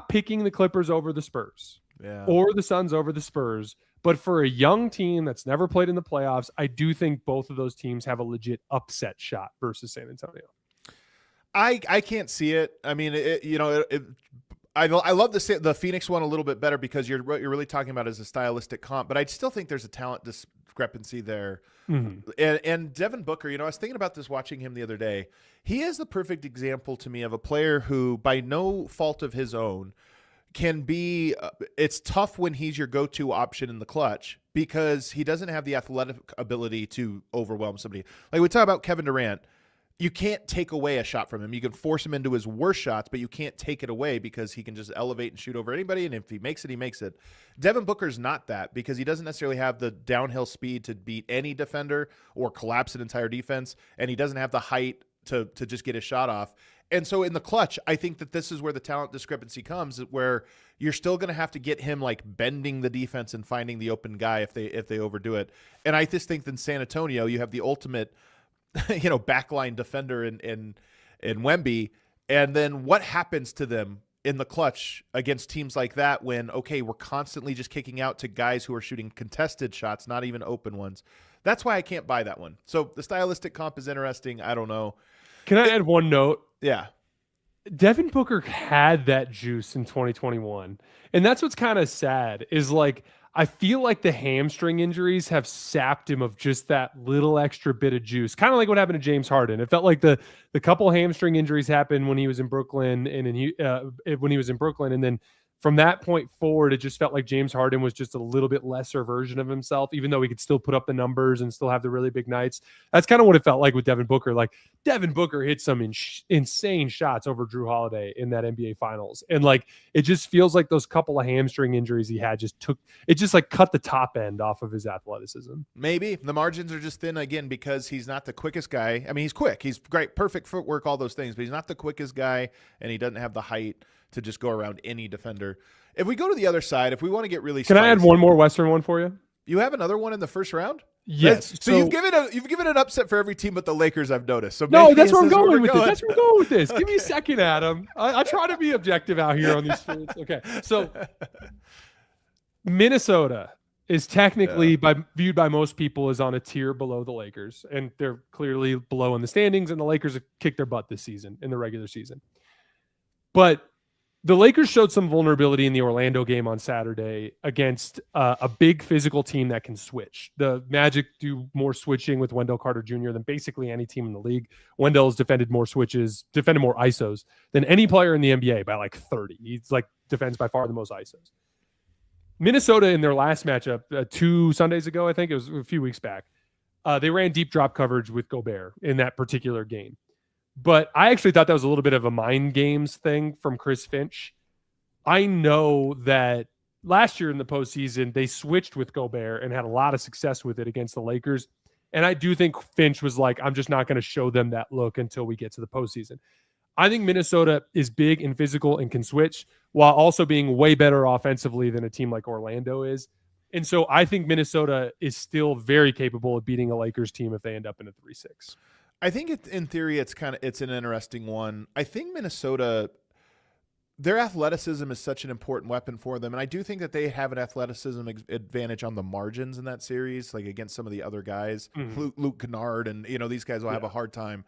Speaker 2: picking the Clippers over the Spurs or the Suns over the Spurs, But for a young team that's never played in the playoffs, I do think both of those teams have a legit upset shot versus San Antonio.
Speaker 1: I can't see it. I mean, I love the Phoenix one a little bit better because what you're really talking about is a stylistic comp, but I still think there's a talent discrepancy there.
Speaker 2: Mm-hmm.
Speaker 1: And Devin Booker, I was thinking about this watching him the other day. He is the perfect example to me of a player who, by no fault of his own, can be it's tough when he's your go-to option in the clutch because he doesn't have the athletic ability to overwhelm somebody. Like we talk about Kevin Durant. You can't take away a shot from him. You can force him into his worst shots, but you can't take it away because he can just elevate and shoot over anybody. And if he makes it, he makes it. Devin Booker's not that because he doesn't necessarily have the downhill speed to beat any defender or collapse an entire defense. And he doesn't have the height to just get his shot off. And so in the clutch, I think that this is where the talent discrepancy comes, where you're still going to have to get him like bending the defense and finding the open guy if they overdo it. And I just think that in San Antonio, you have the ultimate backline defender in Wemby. And then what happens to them in the clutch against teams like that when, okay, we're constantly just kicking out to guys who are shooting contested shots, not even open ones. That's why I can't buy that one. So the stylistic comp is interesting. I don't know.
Speaker 2: Can I add one note?
Speaker 1: Yeah.
Speaker 2: Devin Booker had that juice in 2021. And that's what's kind of sad is like, I feel like the hamstring injuries have sapped him of just that little extra bit of juice. Kind of like what happened to James Harden. It felt like the couple hamstring injuries happened when he was in Brooklyn and then from that point forward, it just felt like James Harden was just a little bit lesser version of himself, even though he could still put up the numbers and still have the really big nights. That's kind of what it felt like with Devin Booker. Like Devin Booker hit some insane shots over Drew Holiday in that NBA Finals. And like, it just feels like those couple of hamstring injuries he had just like cut the top end off of his athleticism.
Speaker 1: Maybe the margins are just thin again because he's not the quickest guy. I mean, he's quick. He's great, perfect footwork, all those things, but he's not the quickest guy and he doesn't have the height to just go around any defender. If we go to the other side, if we want to get really
Speaker 2: Can I add one more Western one for you?
Speaker 1: You have another one in the first round?
Speaker 2: Yes.
Speaker 1: So you've given an upset for every team but the Lakers, I've noticed. So
Speaker 2: no, that's where I'm going with this. That's where I'm going with this. Give me a second, Adam. I try to be objective out here on these streets. Okay. So Minnesota is technically viewed by most people as on a tier below the Lakers, and they're clearly below in the standings, and the Lakers have kicked their butt this season in the regular season. But the Lakers showed some vulnerability in the Orlando game on Saturday against a big physical team that can switch. The Magic do more switching with Wendell Carter Jr. than basically any team in the league. Wendell's defended more switches, defended more ISOs than any player in the NBA by like 30. He's like defends by far the most ISOs. Minnesota in their last matchup 2 Sundays ago, I think it was a few weeks back, they ran deep drop coverage with Gobert in that particular game. But I actually thought that was a little bit of a mind games thing from Chris Finch. I know that last year in the postseason, they switched with Gobert and had a lot of success with it against the Lakers. And I do think Finch was like, I'm just not going to show them that look until we get to the postseason. I think Minnesota is big and physical and can switch while also being way better offensively than a team like Orlando is. And so I think Minnesota is still very capable of beating a Lakers team if they end up in a 3-6.
Speaker 1: I think in theory, it's an interesting one. I think Minnesota, their athleticism is such an important weapon for them. And I do think that they have an athleticism advantage on the margins in that series, like against some of the other guys, Luke Kennard, and these guys will have a hard time.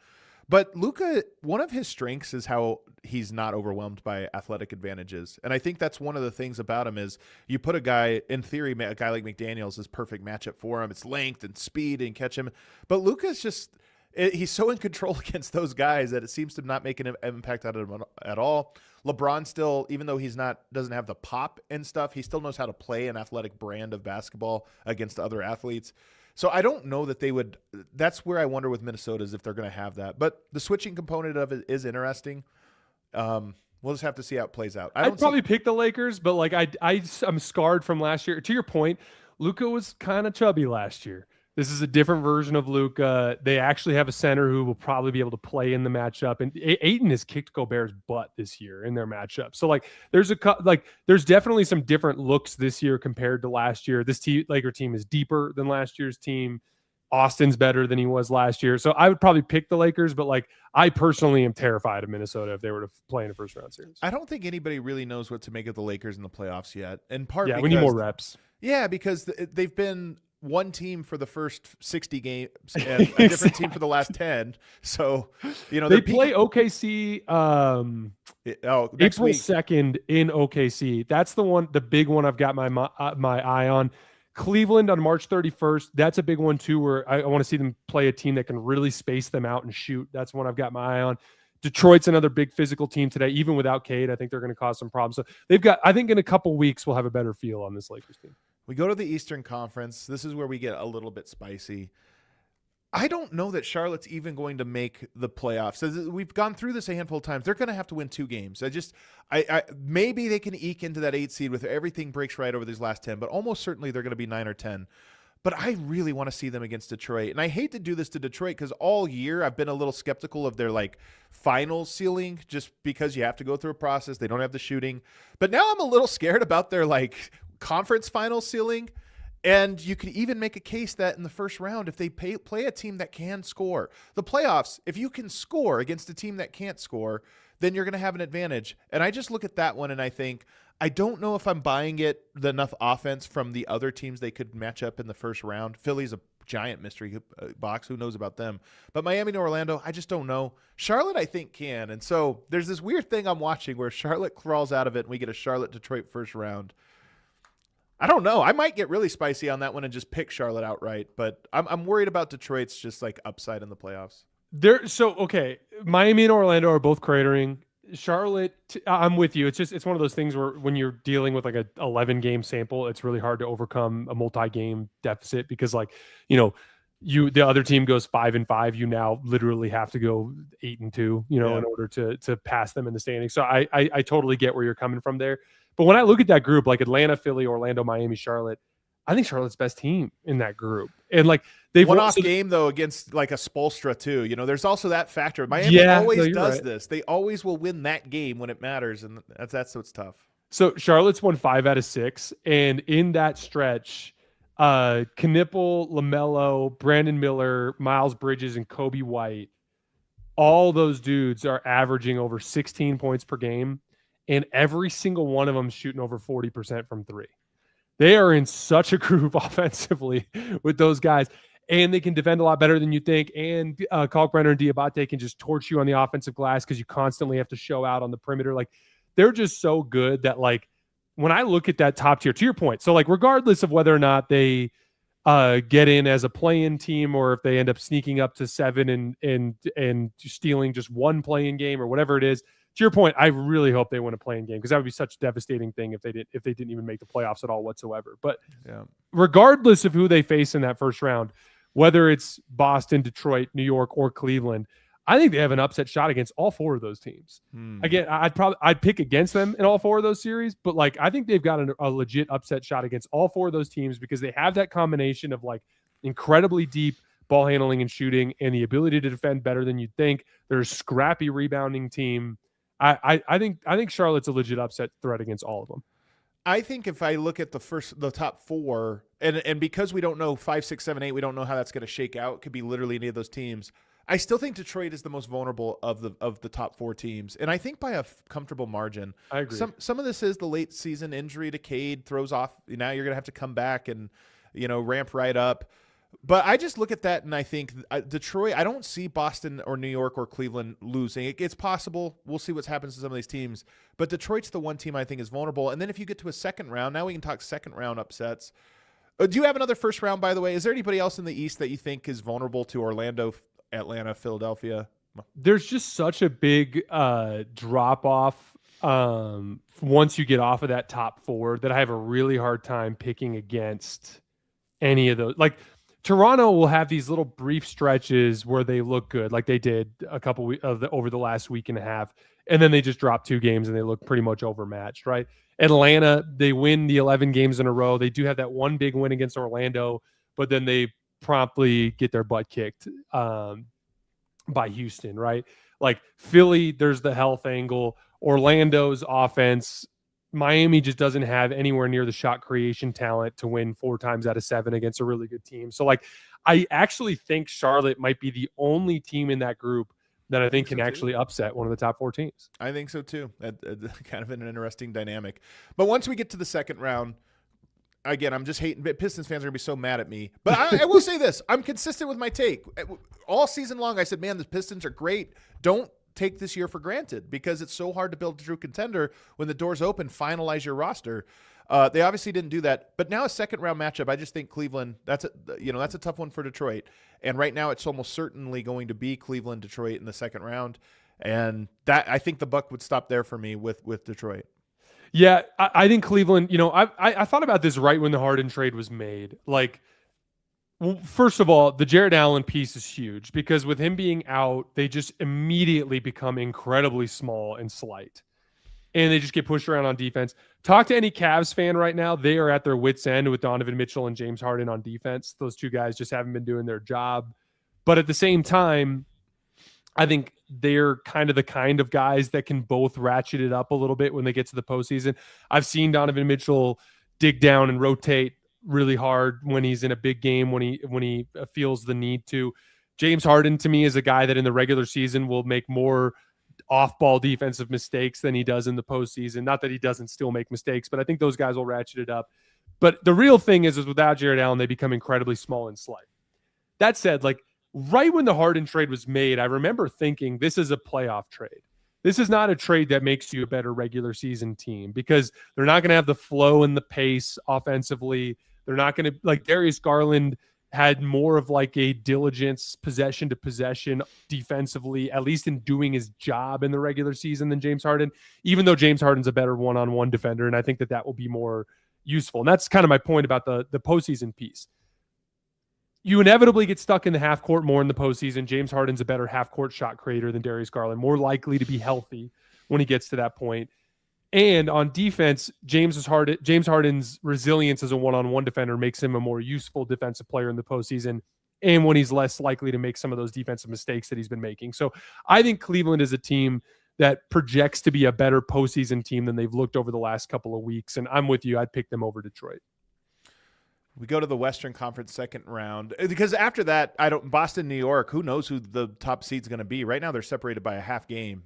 Speaker 1: But Luka, one of his strengths is how he's not overwhelmed by athletic advantages. And I think that's one of the things about him is you put a guy, in theory, a guy like McDaniels is perfect matchup for him. It's length and speed and catch him. But Luka's just... he's so in control against those guys that it seems to not make an impact on him at all. LeBron still, even though doesn't have the pop and stuff, he still knows how to play an athletic brand of basketball against other athletes. So I don't know that they would. That's where I wonder with Minnesota is if they're going to have that. But the switching component of it is interesting. We'll just have to see how it plays out.
Speaker 2: I'd probably pick the Lakers, but like I'm scarred from last year. To your point, Luka was kind of chubby last year. This is a different version of Luka. They actually have a center who will probably be able to play in the matchup. And Ayton has kicked Gobert's butt this year in their matchup. So like, there's definitely some different looks this year compared to last year. This Laker team is deeper than last year's team. Austin's better than he was last year. So I would probably pick the Lakers, but like I personally am terrified of Minnesota if they were to play in a first round series.
Speaker 1: I don't think anybody really knows what to make of the Lakers in the playoffs yet. In part,
Speaker 2: we need more reps.
Speaker 1: Yeah, because they've been one team for the first 60 games and a different team for the last 10. So,
Speaker 2: they play OKC April
Speaker 1: week.
Speaker 2: 2nd in OKC. That's the big one I've got my eye on. Cleveland on March 31st. That's a big one too, where I want to see them play a team that can really space them out and shoot. That's one I've got my eye on. Detroit's another big physical team today. Even without Cade, I think they're going to cause some problems. So I think in a couple weeks, we'll have a better feel on this Lakers team.
Speaker 1: We go to the Eastern Conference. This is where we get a little bit spicy. I don't know that Charlotte's even going to make the playoffs. So we've gone through this a handful of times. They're going to have to win 2 games. I maybe they can eke into that 8 seed with everything breaks right over these last 10, but almost certainly they're going to be 9 or 10. But I really want to see them against Detroit. And I hate to do this to Detroit because all year I've been a little skeptical of their finals ceiling just because you have to go through a process. They don't have the shooting. But now I'm a little scared about their conference finals ceiling. And you could even make a case that in the first round, if they play a team that can score, the playoffs, if you can score against a team that can't score, then you're going to have an advantage. And I just look at that one and I think, I don't know if I'm buying enough offense from the other teams they could match up in the first round. Philly's a giant mystery box. Who knows about them? But Miami and Orlando, I just don't know. Charlotte, I think, can. And so there's this weird thing I'm watching where Charlotte crawls out of it and we get a Charlotte-Detroit first round. I don't know. I might get really spicy on that one and just pick Charlotte outright, but I'm worried about Detroit's just upside in the playoffs.
Speaker 2: Miami and Orlando are both cratering. Charlotte, I'm with you. It's one of those things where when you're dealing with a 11 game sample, it's really hard to overcome a multi-game deficit because the other team goes 5-5. You now literally have to go 8-2, in order to pass them in the standings. So I totally get where you're coming from there. But when I look at that group, Atlanta, Philly, Orlando, Miami, Charlotte, I think Charlotte's best team in that group. And they've
Speaker 1: one-off game though against a Spoelstra too. There's also that factor. Miami always does this. They always will win that game when it matters, and that's what's tough.
Speaker 2: So Charlotte's won 5 out of 6, and in that stretch, Knipple, LaMelo, Brandon Miller, Miles Bridges, and Kobe White, all those dudes are averaging over 16 points per game. And every single one of them shooting over 40% from 3. They are in such a groove offensively with those guys, and they can defend a lot better than you think. And Kalkbrenner and Diabate can just torch you on the offensive glass because you constantly have to show out on the perimeter. They're just so good that when I look at that top tier, to your point, so regardless of whether or not they get in as a play-in team or if they end up sneaking up to 7 and stealing just one play-in game or whatever it is. To your point, I really hope they win a play-in game because that would be such a devastating thing if they didn't even make the playoffs at all whatsoever. But regardless of who they face in that first round, whether it's Boston, Detroit, New York, or Cleveland, I think they have an upset shot against all 4 of those teams. Again, I'd pick against them in all 4 of those series, but I think they've got a legit upset shot against all 4 of those teams because they have that combination of incredibly deep ball handling and shooting and the ability to defend better than you'd think. They're a scrappy rebounding team. I think Charlotte's a legit upset threat against all of them.
Speaker 1: I think if I look at the top 4, and because we don't know 5, 6, 7, 8, we don't know how that's going to shake out. It could be literally any of those teams. I still think Detroit is the most vulnerable of the top 4 teams, and I think by a comfortable margin.
Speaker 2: I agree.
Speaker 1: Some of this is the late season injury to Cade throws off. Now you're going to have to come back and ramp right up. But I just look at that and I think Detroit, I don't see Boston or New York or Cleveland losing. It's possible. We'll see what happens to some of these teams. But Detroit's the one team I think is vulnerable. And then if you get to a second round, now we can talk second round upsets. Do you have another first round, by the way? Is there anybody else in the East that you think is vulnerable to Orlando, Atlanta, Philadelphia?
Speaker 2: There's just such a big drop-off once you get off of that top 4 that I have a really hard time picking against any of those. Toronto will have these little brief stretches where they look good, like they did a couple over the last week and a half, and then they just drop 2 games and they look pretty much overmatched, right? Atlanta, they win the 11 games in a row. They do have that one big win against Orlando, but then they promptly get their butt kicked by Houston, right? Philly, there's the health angle. Orlando's offense Miami just doesn't have anywhere near the shot creation talent to win 4 times out of 7 against a really good team. So like, I actually think Charlotte might be the only team in that group that I think can actually upset one of the top 4 teams.
Speaker 1: I think so too. Kind of an interesting dynamic. But once we get to the second round, again, I'm just hating. Pistons fans are going to be so mad at me. But I will say this. I'm consistent with my take. All season long, I said, man, the Pistons are great. Don't take this year for granted because it's so hard to build a true contender when the doors open, finalize your roster. They obviously didn't do that. But now a second-round matchup, I just think Cleveland, that's a tough one for Detroit. And right now it's almost certainly going to be Cleveland-Detroit in the second round. And that I think the buck would stop there for me with Detroit.
Speaker 2: Yeah, I think Cleveland, I thought about this right when the Harden trade was made. Like, well, first of all, the Jared Allen piece is huge because with him being out, they just immediately become incredibly small and slight. And they just get pushed around on defense. Talk to any Cavs fan right now. They are at their wits' end with Donovan Mitchell and James Harden on defense. Those two guys just haven't been doing their job. But at the same time, I think they're the kind of guys that can both ratchet it up a little bit when they get to the postseason. I've seen Donovan Mitchell dig down and rotate really hard when he's in a big game, when he feels the need to. James Harden, to me, is a guy that in the regular season will make more off-ball defensive mistakes than he does in the postseason. Not that he doesn't still make mistakes, but I think those guys will ratchet it up. But the real thing is without Jared Allen, they become incredibly small and slight. That said, like right when the Harden trade was made, I remember thinking this is a playoff trade. This is not a trade that makes you a better regular season team because they're not going to have the flow and the pace offensively. They're not going to, like Darius Garland had more of like a diligence possession to possession defensively, at least in doing his job in the regular season than James Harden, even though James Harden's a better one-on-one defender. And I think that will be more useful. And that's kind of my point about the postseason piece. You inevitably get stuck in the half court more in the postseason. James Harden's a better half court shot creator than Darius Garland, more likely to be healthy when he gets to that point. And on defense, James Harden's resilience as a one-on-one defender makes him a more useful defensive player in the postseason, and when he's less likely to make some of those defensive mistakes that he's been making. So I think Cleveland is a team that projects to be a better postseason team than they've looked over the last couple of weeks. And I'm with you. I'd pick them over Detroit.
Speaker 1: We go to the Western Conference second round because after that, Boston, New York, who knows who the top seed's going to be. Right now they're separated by a half game.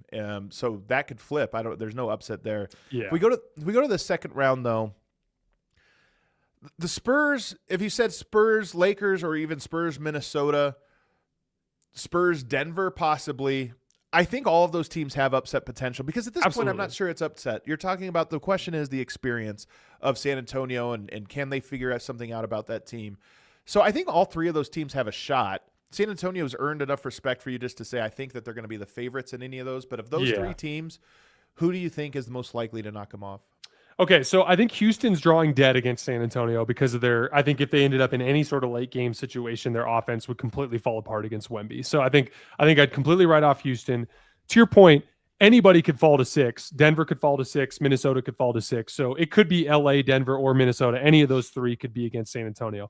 Speaker 1: So that could flip. There's no upset there.
Speaker 2: Yeah.
Speaker 1: If we go to the second round though, the Spurs, if you said Spurs, Lakers, or even Spurs, Minnesota, Spurs, Denver, possibly, I think all of those teams have upset potential because at this point, I'm not sure it's upset. You're talking about the question is the experience of San Antonio and can they figure out something out about that team? So I think all three of those teams have a shot. San Antonio's earned enough respect for you just to say I think that they're going to be the favorites in any of those. But of those three teams, who do you think is the most likely to knock them off?
Speaker 2: Okay, so I think Houston's drawing dead against San Antonio because of I think if they ended up in any sort of late game situation, their offense would completely fall apart against Wemby. So I think I'd completely write off Houston. To your point, anybody could fall to 6. Denver could fall to 6. Minnesota could fall to 6. So it could be LA, Denver, or Minnesota. Any of those three could be against San Antonio.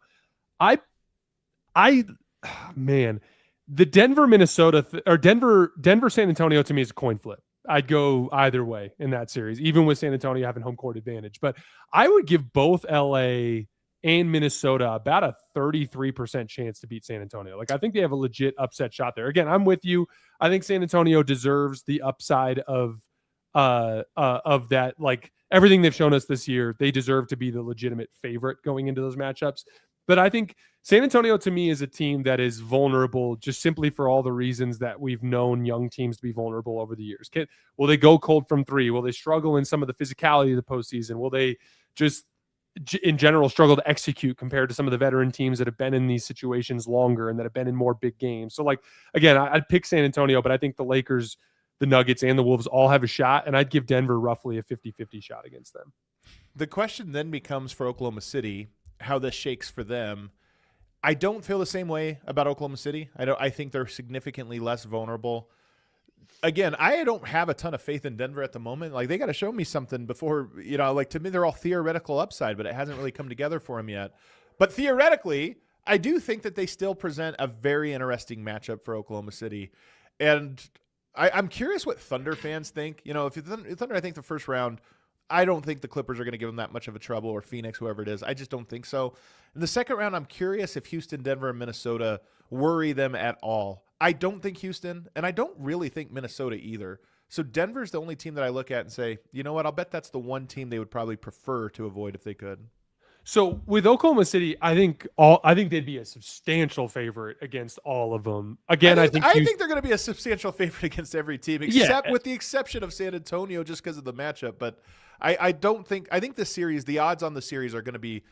Speaker 2: Man, the Denver, Minnesota, or Denver, San Antonio to me is a coin flip. I'd go either way in that series, even with San Antonio having home court advantage. But I would give both LA and Minnesota about a 33% chance to beat San Antonio. Like, I think they have a legit upset shot there. Again, I'm with you. I think San Antonio deserves the upside of that. Like, everything they've shown us this year, they deserve to be the legitimate favorite going into those matchups. But I think San Antonio, to me, is a team that is vulnerable just simply for all the reasons that we've known young teams to be vulnerable over the years. Will they go cold from 3? Will they struggle in some of the physicality of the postseason? Will they just, in general, struggle to execute compared to some of the veteran teams that have been in these situations longer and that have been in more big games? So, like, again, I'd pick San Antonio, but I think the Lakers, the Nuggets, and the Wolves all have a shot, and I'd give Denver roughly a 50-50 shot against them.
Speaker 1: The question then becomes for Oklahoma City, how this shakes for them. I don't feel the same way about Oklahoma City. I think they're significantly less vulnerable. Again, I don't have a ton of faith in Denver at the moment. Like, they got to show me something before, like, to me, they're all theoretical upside, but it hasn't really come together for them yet. But theoretically, I do think that they still present a very interesting matchup for Oklahoma City. And I'm curious what Thunder fans think. If Thunder, I think the first round, I don't think the Clippers are going to give them that much of a trouble, or Phoenix, whoever it is. I just don't think so. In the second round, I'm curious if Houston, Denver, and Minnesota worry them at all. I don't think Houston, and I don't really think Minnesota either. So Denver's the only team that I look at and say, you know what, I'll bet that's the one team they would probably prefer to avoid if they could.
Speaker 2: So with Oklahoma City, I think they'd be a substantial favorite against all of them. Again, I think
Speaker 1: they're going to be a substantial favorite against every team, except with the exception of San Antonio, just because of the matchup. But I think the series, the odds on the series are going to be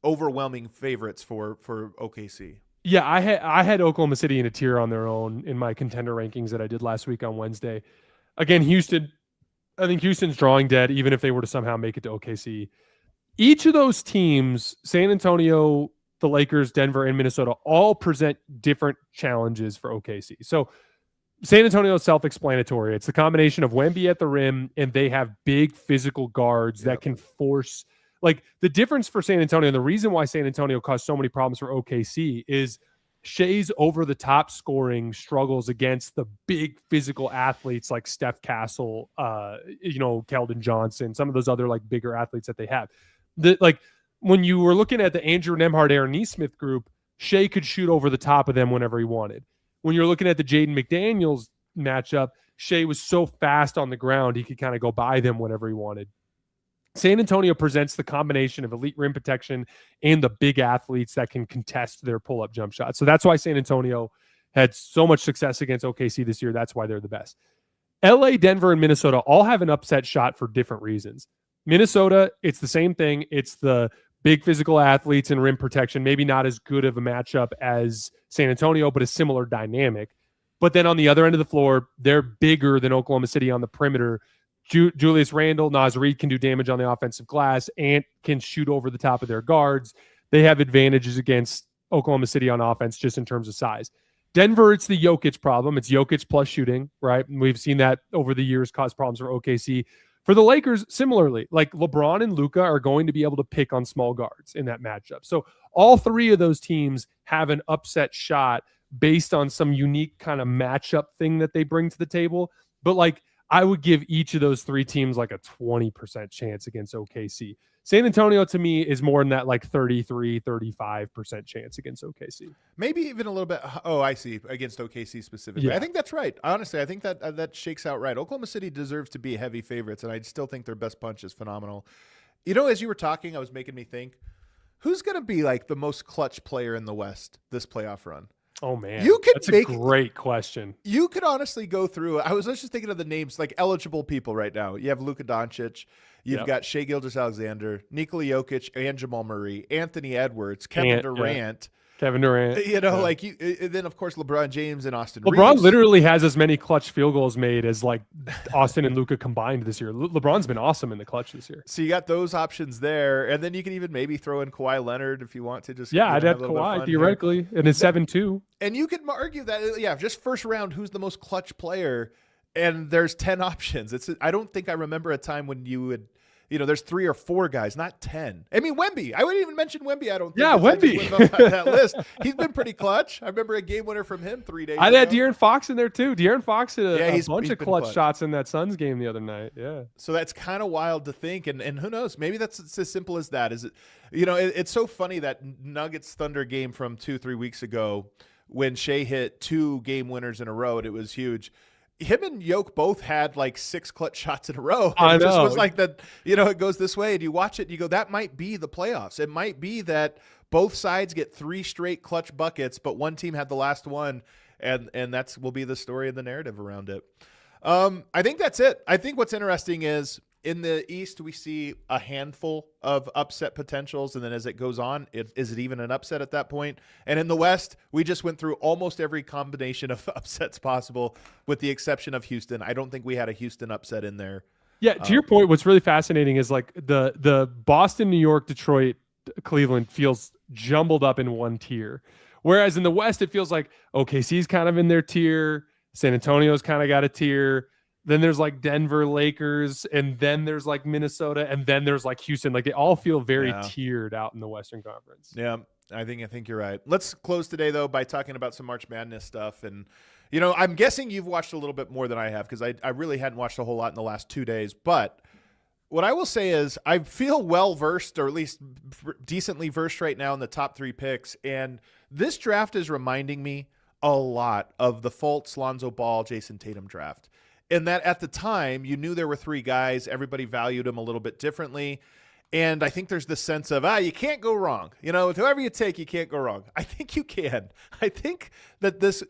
Speaker 1: overwhelming favorites for OKC.
Speaker 2: Yeah, I had Oklahoma City in a tier on their own in my contender rankings that I did last week on Wednesday. Again, Houston, I think Houston's drawing dead, even if they were to somehow make it to OKC. Each of those teams, San Antonio, the Lakers, Denver, and Minnesota, all present different challenges for OKC. So San Antonio is self-explanatory. It's the combination of Wemby at the rim, and they have big physical guards that can force. Like, the difference for San Antonio, and the reason why San Antonio caused so many problems for OKC is Shea's over-the-top scoring struggles against the big physical athletes like Steph Castle, Keldon Johnson, some of those other like bigger athletes that they have. When you were looking at the Andrew Nembhard, Aaron Nesmith group, Shea could shoot over the top of them whenever he wanted. When you're looking at the Jaden McDaniels matchup, Shea was so fast on the ground, he could kind of go by them whenever he wanted. San Antonio presents the combination of elite rim protection and the big athletes that can contest their pull-up jump shots. So that's why San Antonio had so much success against OKC this year. That's why they're the best. LA, Denver, and Minnesota all have an upset shot for different reasons. Minnesota, it's the same thing. It's the big physical athletes and rim protection. Maybe not as good of a matchup as San Antonio, but a similar dynamic. But then on the other end of the floor, they're bigger than Oklahoma City on the perimeter. Julius Randle, Naz Reid can do damage on the offensive glass and can shoot over the top of their guards. They have advantages against Oklahoma City on offense just in terms of size. Denver, it's the Jokic problem. It's Jokic plus shooting, right? And we've seen that over the years cause problems for OKC. For the Lakers, similarly, like LeBron and Luka are going to be able to pick on small guards in that matchup. So all three of those teams have an upset shot based on some unique kind of matchup thing that they bring to the table. But like, I would give each of those three teams like a 20% chance against OKC. San Antonio, to me, is more than that like 33, 35% chance against OKC.
Speaker 1: Maybe even a little bit. Oh, I see. Against OKC specifically. Yeah. I think that's right. Honestly, I think that shakes out right. Oklahoma City deserves to be heavy favorites, and I still think their best punch is phenomenal. You know, as you were talking, I was making me think, who's going to be like the most clutch player in the West this playoff run?
Speaker 2: Oh, man.
Speaker 1: That's a
Speaker 2: great question.
Speaker 1: You could honestly go through. I was just thinking of the names, like eligible people right now. You have Luka Doncic. You've got Shai Gilgeous-Alexander, Nikola Jokic, and Jamal Murray, Anthony Edwards, Kevin Durant.
Speaker 2: Kevin Durant.
Speaker 1: You know, like you. Then, of course, LeBron James and Austin
Speaker 2: LeBron
Speaker 1: Reeves.
Speaker 2: literally has as many clutch field goals made as like Austin and Luka combined this year. LeBron's been awesome in the clutch this year.
Speaker 1: So you got those options there. And then you can even maybe throw in Kawhi Leonard if you want to. Just
Speaker 2: I'd have Kawhi theoretically in a 7-2.
Speaker 1: And you could argue that, just first round, who's the most clutch player? And there's 10 options. I don't think I remember a time when you would – there's 3 or 4 guys, not 10. I mean, Wemby. I wouldn't even mention Wemby, I don't think.
Speaker 2: Yeah, Wemby.
Speaker 1: That list. He's been pretty clutch. I remember a game winner from him 3 days ago.
Speaker 2: I had De'Aaron Fox in there, too. De'Aaron Fox had a bunch of clutch shots in that Suns game the other night. Yeah.
Speaker 1: So that's kind of wild to think. And who knows? Maybe it's as simple as that. Is it? It's so funny that Nuggets Thunder game from 2-3 weeks ago when Shea hit 2 game winners in a row, and it was huge. Him and Yoke both had like 6 clutch shots in a row.
Speaker 2: I know.
Speaker 1: It just was like that, it goes this way and you watch it and you go, that might be the playoffs. It might be that both sides get 3 straight clutch buckets, but one team had the last one, and that's will be the story and the narrative around it. I think that's it. I think what's interesting is in the East, we see a handful of upset potentials, and then as it goes on, is it even an upset at that point? And in the West, we just went through almost every combination of upsets possible, with the exception of Houston. I don't think we had a Houston upset in there.
Speaker 2: Yeah, to your point, what's really fascinating is like the Boston, New York, Detroit, Cleveland feels jumbled up in one tier, whereas in the West, it feels like OKC's kind of in their tier, San Antonio's kind of got a tier. Then there's like Denver, Lakers, and then there's like Minnesota, and then there's like Houston. Like they all feel very tiered out in the Western Conference.
Speaker 1: Yeah, I think you're right. Let's close today though by talking about some March Madness stuff. And I'm guessing you've watched a little bit more than I have, because I really hadn't watched a whole lot in the last 2 days. But What I will say is I feel well versed, or at least decently versed right now in the top 3 picks. And this draft is reminding me a lot of the Fultz, Lonzo Ball, Jayson Tatum draft. And that at the time, you knew there were 3 guys. Everybody valued them a little bit differently. And I think there's this sense of, you can't go wrong. With whoever you take, you can't go wrong. I think you can. I think that this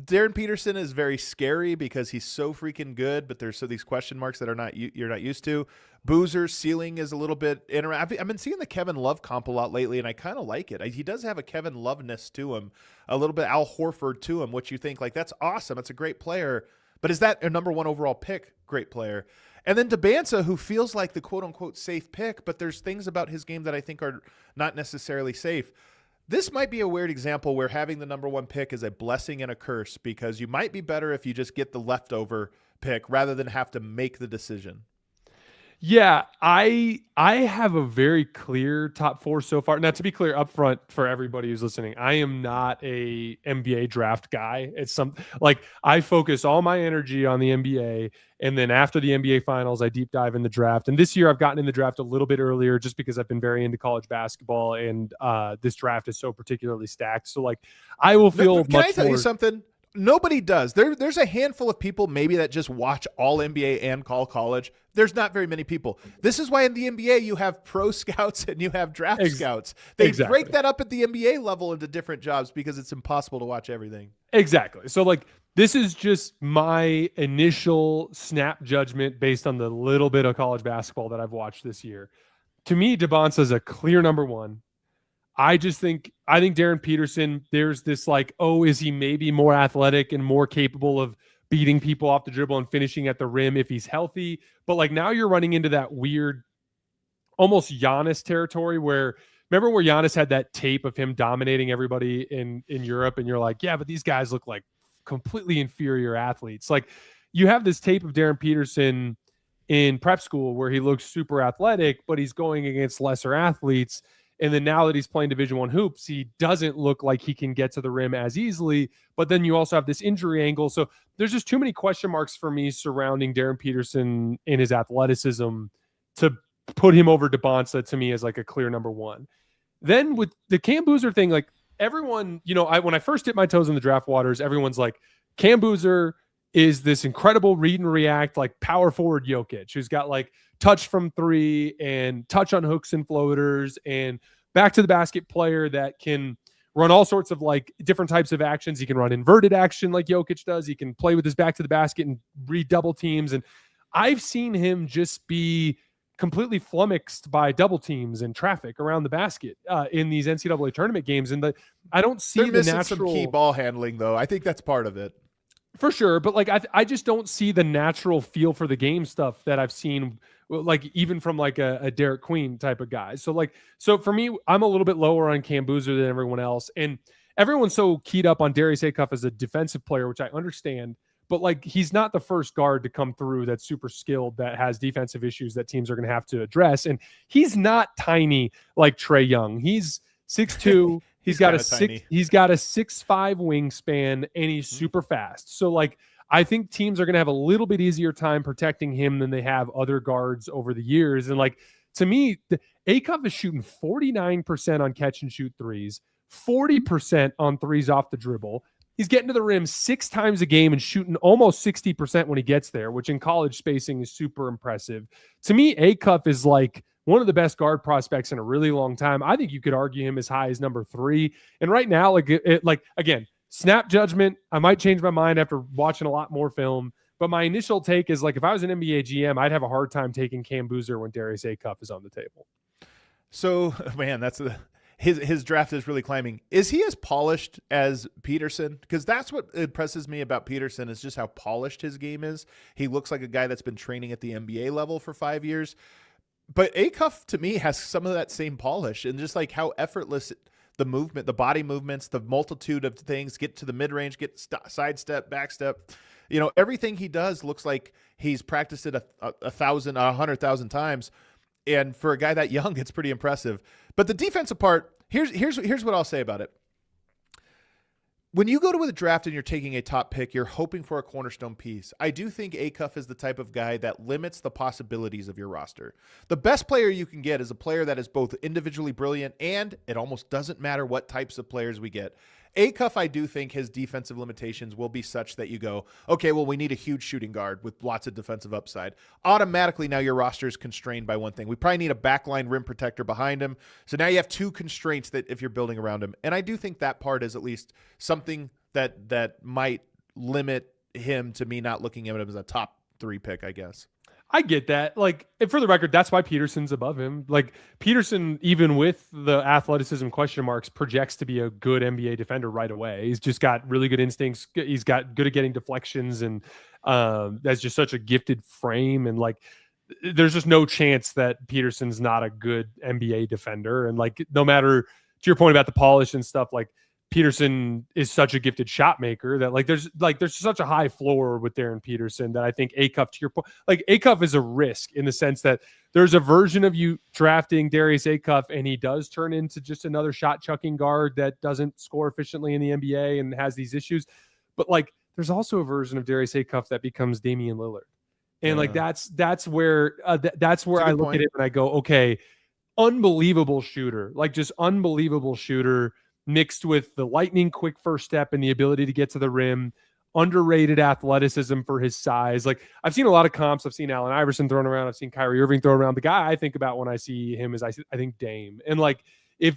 Speaker 1: Darren Peterson is very scary because he's so freaking good, but there's these question marks that you're not used to. Boozer's ceiling is a little bit interactive. I've been seeing the Kevin Love comp a lot lately, and I kind of like it. He does have a Kevin Love-ness to him, a little bit Al Horford to him, which you think, that's awesome. That's a great player. But is that a number 1 overall pick? Great player. And then Debanza, who feels like the quote-unquote safe pick, but there's things about his game that I think are not necessarily safe. This might be a weird example where having the number 1 pick is a blessing and a curse, because you might be better if you just get the leftover pick rather than have to make the decision.
Speaker 2: Yeah, I have a very clear top 4 so far. Now, to be clear up front for everybody who's listening, I am not a NBA draft guy. It's I focus all my energy on the NBA, and then after the NBA finals, I deep dive in the draft. And this year I've gotten in the draft a little bit earlier just because I've been very into college basketball, and this draft is so particularly stacked. So I will feel
Speaker 1: Can I tell you something? Nobody does. There's a handful of people maybe that just watch all NBA and call college. There's not very many people. This is why in the NBA you have pro scouts and you have draft scouts. They break that up at the NBA level into different jobs because it's impossible to watch everything.
Speaker 2: Exactly. So this is just my initial snap judgment based on the little bit of college basketball that I've watched this year. To me, Debanza is a clear number 1. I think Darren Peterson, there's this is he maybe more athletic and more capable of beating people off the dribble and finishing at the rim if he's healthy. But now you're running into that weird, almost Giannis territory where Giannis had that tape of him dominating everybody in Europe, and you're like, yeah, but these guys look like completely inferior athletes. You have this tape of Darren Peterson in prep school where he looks super athletic, but he's going against lesser athletes. And then now that he's playing Division I hoops, he doesn't look like he can get to the rim as easily. But then you also have this injury angle. So there's just too many question marks for me surrounding Darren Peterson and his athleticism to put him over Debanza to me as a clear number 1. Then with the Cam Boozer thing, everyone, when I first dipped my toes in the draft waters, everyone's like, Cam Boozer is this incredible read and react, power forward Jokic, who's got touch from 3 and touch on hooks and floaters and back to the basket player that can run all sorts of different types of actions. He can run inverted action like Jokic does. He can play with his back to the basket and read double teams. And I've seen him just be completely flummoxed by double teams and traffic around the basket in these NCAA tournament games. And I don't see
Speaker 1: They're missing some key ball handling, though. I think that's part of it.
Speaker 2: For sure. But I just don't see the natural feel for the game stuff that I've seen, even from a Derek Queen type of guy. So for me, I'm a little bit lower on Cam Boozer than everyone else. And everyone's so keyed up on Darius Acuff as a defensive player, which I understand. But he's not the first guard to come through that's super skilled, that has defensive issues that teams are going to have to address. And he's not tiny like Trae Young. He's 6'2". He's got a 6'5" wingspan, and he's super fast. So I think teams are going to have a little bit easier time protecting him than they have other guards over the years. And to me, Acuff is shooting 49% on catch and shoot threes, 40% on threes off the dribble. He's getting to the rim 6 times a game and shooting almost 60% when he gets there, which in college spacing is super impressive. To me, Acuff is one of the best guard prospects in a really long time. I think you could argue him as high as number 3. And right now, again, snap judgment, I might change my mind after watching a lot more film. But my initial take is if I was an NBA GM, I'd have a hard time taking Cam Boozer when Darius Acuff is on the table.
Speaker 1: So, man, his draft is really climbing. Is he as polished as Peterson? Because that's what impresses me about Peterson, is just how polished his game is. He looks like a guy that's been training at the NBA level for 5 years. But Acuff, to me, has some of that same polish, and just how effortless the movement, the body movements, the multitude of things, get to the mid-range, get sidestep, backstep. Everything he does looks like he's practiced it 100,000 times. And for a guy that young, it's pretty impressive. But the defensive part, here's what I'll say about it. when you go to a draft and you're taking a top pick, you're hoping for a cornerstone piece. I do think Acuff is the type of guy that limits the possibilities of your roster. The best player you can get is a player that is both individually brilliant, and it almost doesn't matter what types of players we get. Acuff, I do think his defensive limitations will be such that you go, okay, well, we need a huge shooting guard with lots of defensive upside. Automatically, now your roster is constrained by one thing. We probably need a backline rim protector behind him. So now you have two constraints that if you're building around him. And I do think that part is at least something that might limit him to me not looking at him as a top 3 pick, I guess.
Speaker 2: I get that. Like, and for the record, that's why Peterson's above him. Like, Peterson, even with the athleticism question marks, projects to be a good NBA defender right away. He's just got really good instincts. He's got good at getting deflections, and that's just such a gifted frame. And like, there's just no chance that Peterson's not a good NBA defender. And like, no matter, to your point about the polish and stuff, like, Peterson is such a gifted shot maker that there's such a high floor with Darren Peterson that I think Acuff, to your point, like Acuff is a risk in the sense that there's a version of you drafting Darius Acuff and he does turn into just another shot chucking guard that doesn't score efficiently in the NBA and has these issues. But like, there's also a version of Darius Acuff that becomes Damian Lillard. And like, that's where I look at it and I go, okay, unbelievable shooter, like just unbelievable shooter, mixed with the lightning quick first step and the ability to get to the rim, underrated athleticism for his size. Like, I've seen a lot of comps. I've seen Allen Iverson thrown around. I've seen Kyrie Irving thrown around. The guy I think about when I see him is I think Dame. And like, if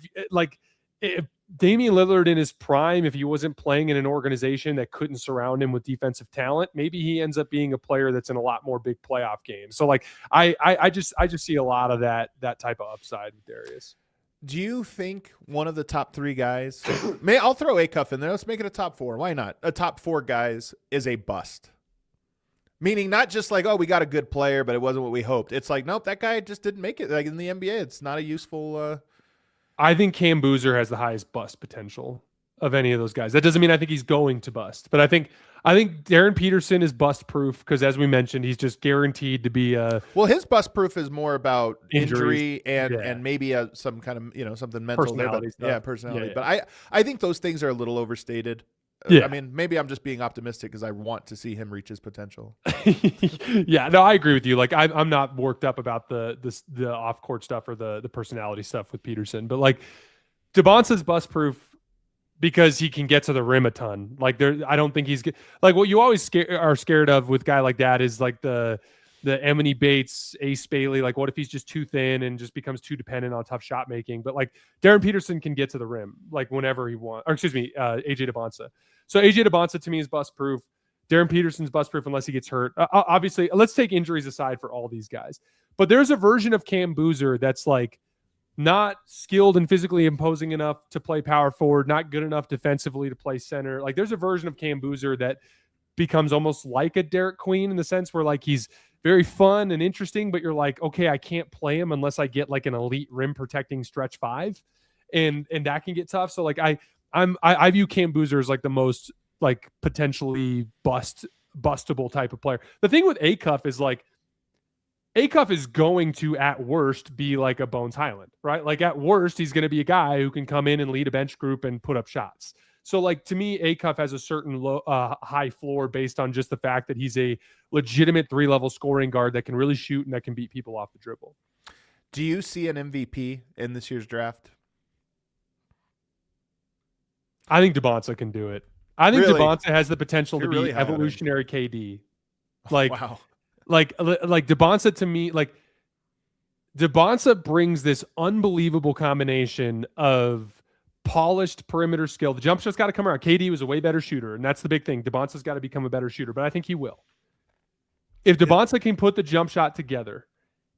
Speaker 2: Damian Lillard in his prime, if he wasn't playing in an organization that couldn't surround him with defensive talent, maybe he ends up being a player that's in a lot more big playoff games. So like, I just see a lot of that type of upside with Darius.
Speaker 1: Do you think one of the top 3 guys, I'll throw Acuff in there. Let's make it a top 4. Why not? A top 4 guys is a bust. Meaning not just like, oh, we got a good player, but it wasn't what we hoped. It's like, nope, that guy just didn't make it. Like in the NBA, it's not a useful.
Speaker 2: I think Cam Boozer has the highest bust potential of any of those guys. That doesn't mean I think he's going to bust, but I think Darren Peterson is bust proof because, as we mentioned, he's just guaranteed to be a.
Speaker 1: Well, his bust proof is more about injury and maybe some kind of something mental
Speaker 2: personality
Speaker 1: there,
Speaker 2: stuff.
Speaker 1: Personality.
Speaker 2: Yeah.
Speaker 1: But I think those things are a little overstated.
Speaker 2: Yeah.
Speaker 1: I mean, maybe I'm just being optimistic because I want to see him reach his potential.
Speaker 2: Yeah, no, I agree with you. Like, I'm not worked up about the off court stuff or the personality stuff with Peterson, but like, DeBonce's bust proof because he can get to the rim a ton. Like, I don't think he's like what you always are scared of with a guy like that is like the Emily Bates, Ace Bailey. Like, what if he's just too thin and just becomes too dependent on tough shot making? But like, Darren Peterson can get to the rim like whenever he wants. Or excuse me, AJ DeBonsa. So AJ DeBonsa to me is bust proof. Darren Peterson's bust proof unless he gets hurt. Obviously, let's take injuries aside for all these guys. But there's a version of Cam Boozer that's like not skilled and physically imposing enough to play power forward, not good enough defensively to play center. Like, there's a version of Cam Boozer that becomes almost like a Derek Queen in the sense where like he's very fun and interesting, but you're like, okay, I can't play him unless I get like an elite rim protecting stretch 5, and that can get tough. So like I view Cam Boozer as like the most like potentially bustable type of player. The thing with Acuff is like, Acuff is going to, at worst, be like a Bones Hyland, right? Like, at worst, he's going to be a guy who can come in and lead a bench group and put up shots. So, like, to me, Acuff has a certain high floor based on just the fact that he's a legitimate 3-level scoring guard that can really shoot and that can beat people off the dribble.
Speaker 1: Do you see an MVP in this year's draft?
Speaker 2: I think DeBonsa can do it. I think
Speaker 1: Really?
Speaker 2: DeBonsa has the potential to be
Speaker 1: really high on him.
Speaker 2: evolutionary KD. Like,
Speaker 1: Wow.
Speaker 2: Like DeBonsa to me, like DeBonsa brings this unbelievable combination of polished perimeter skill. The jump shot's got to come around. KD was a way better shooter, and that's the big thing. DeBonsa's got to become a better shooter, but I think he will. If DeBonsa can put the jump shot together,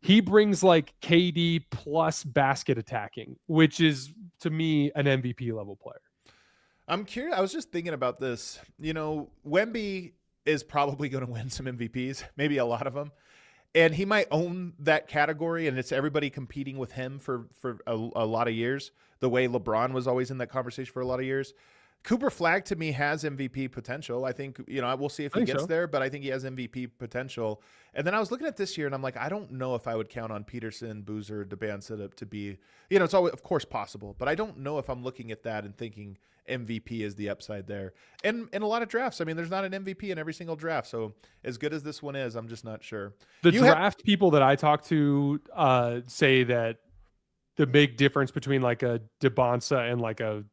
Speaker 2: he brings like KD plus basket attacking, which is to me an MVP level player.
Speaker 1: I'm curious. I was just thinking about this. Wemby is probably going to win some MVPs, maybe a lot of them. And he might own that category, and it's everybody competing with him for a lot of years, the way LeBron was always in that conversation for a lot of years. Cooper Flagg to me has MVP potential. I think, we'll see if he gets there, but I think he has MVP potential. And then I was looking at this year and I'm like, I don't know if I would count on Peterson, Boozer, DeBanza to be, it's always, of course, possible, but I don't know if I'm looking at that and thinking MVP is the upside there. And in a lot of drafts, I mean, there's not an MVP in every single draft. So as good as this one is, I'm just not sure.
Speaker 2: The draft people that I talk to say that the big difference between like a DeBanza and like a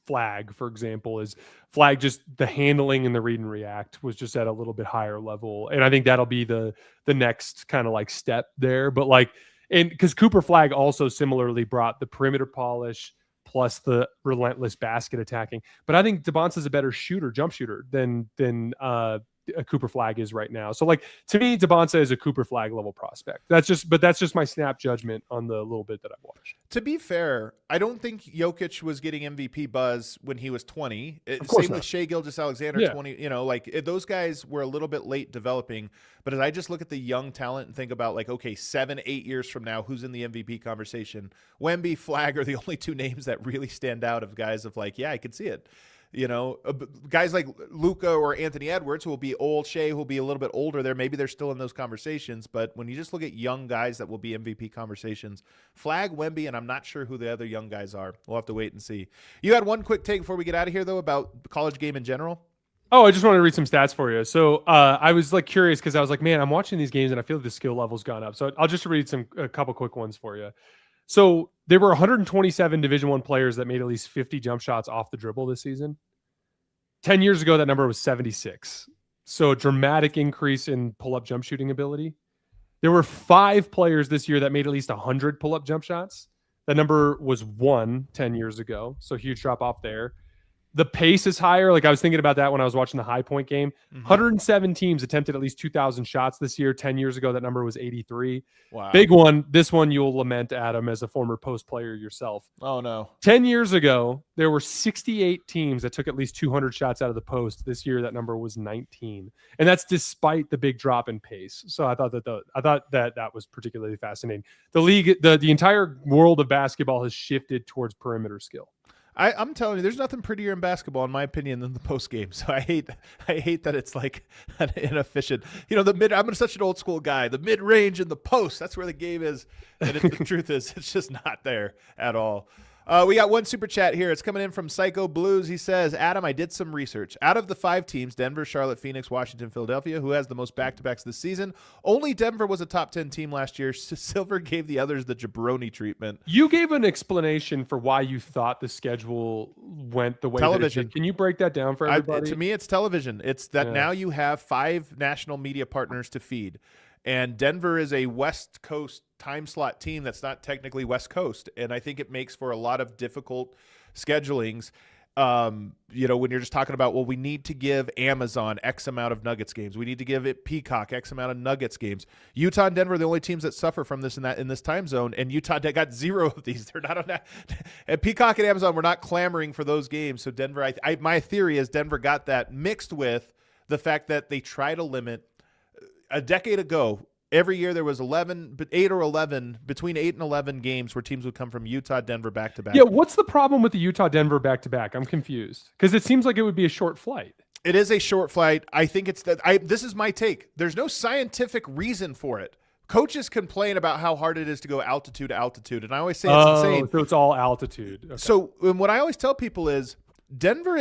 Speaker 2: Flagg, for example, is Flagg just the handling and the read and react was just at a little bit higher level. And I think that'll be the next kind of like step there. But like, and because Cooper Flagg also similarly brought the perimeter polish plus the relentless basket attacking. But I think DeBanza is a better jump shooter than a Cooper Flagg is right now. So like to me, DeBanza is a Cooper Flagg level prospect. That's just my snap judgment on the little bit that I've watched.
Speaker 1: To be fair, I don't think Jokic was getting MVP buzz when he was 20. Same with Shai Gilgeous-Alexander, 20. Those guys were a little bit late developing. But as I just look at the young talent and think about like, okay, 7-8 years from now, who's in the MVP conversation? Wemby, Flagg are the only two names that really stand out of guys of like, yeah, I could see it. Guys like Luka or Anthony Edwards who will be old, Shea who will be a little bit older there. Maybe they're still in those conversations. But when you just look at young guys that will be MVP conversations, Flagg, Wemby, and I'm not sure who the other young guys are. We'll have to wait and see. You had one quick take before we get out of here, though, about the college game in general.
Speaker 2: Oh, I just wanted to read some stats for you. So I was like curious because I was like, man, I'm watching these games and I feel like the skill level's gone up. So I'll just read a couple quick ones for you. So there were 127 Division I players that made at least 50 jump shots off the dribble this season. 10 years ago, that number was 76. So a dramatic increase in pull-up jump shooting ability. There were 5 players this year that made at least 100 pull-up jump shots. That number was 1 10 years ago. So huge drop off there. The pace is higher. Like I was thinking about that when I was watching the High Point game. 107 teams attempted at least 2,000 shots this year. 10 years ago, that number was 83.
Speaker 1: Wow.
Speaker 2: Big one. This one you'll lament, Adam, as a former post player yourself.
Speaker 1: Oh, no.
Speaker 2: 10 years ago, there were 68 teams that took at least 200 shots out of the post. This year, that number was 19. And that's despite the big drop in pace. So I thought that was particularly fascinating. The league, the entire world of basketball has shifted towards perimeter skill.
Speaker 1: I'm telling you, there's nothing prettier in basketball, in my opinion, than the post game. So I hate that it's like an inefficient. I'm such an old school guy. The mid range and the post, that's where the game is. And the truth is, it's just not there at all. We got one super chat here. It's coming in from Psycho Blues. He says, Adam, I did some research. Out of the 5 teams, Denver, Charlotte, Phoenix, Washington, Philadelphia, who has the most back-to-backs this season? Only Denver was a top 10 team last year. Silver gave the others the jabroni treatment.
Speaker 2: You gave an explanation for why you thought the schedule went the way
Speaker 1: television.
Speaker 2: That it did. Can you break that down for everybody?
Speaker 1: To me, it's television. It's that now you have 5 national media partners to feed. And Denver is a West Coast time slot team that's not technically West Coast. And I think it makes for a lot of difficult schedulings. When you're just talking about, well, we need to give Amazon X amount of Nuggets games. We need to give it Peacock X amount of Nuggets games. Utah and Denver are the only teams that suffer from this in this time zone. And Utah got 0 of these. They're not on that. And Peacock and Amazon were not clamoring for those games. So Denver, my theory is Denver got that mixed with the fact that they try to limit. A decade ago, every year there was 8 or 11, between 8 and 11 games where teams would come from Utah, Denver back-to-back.
Speaker 2: Yeah, what's the problem with the Utah-Denver back-to-back? I'm confused because it seems like it would be a short flight.
Speaker 1: It is a short flight. I think it's that. This is my take. There's no scientific reason for it. Coaches complain about how hard it is to go altitude to altitude, and I always say it's insane.
Speaker 2: So it's all altitude. Okay.
Speaker 1: So what I always tell people is, Denver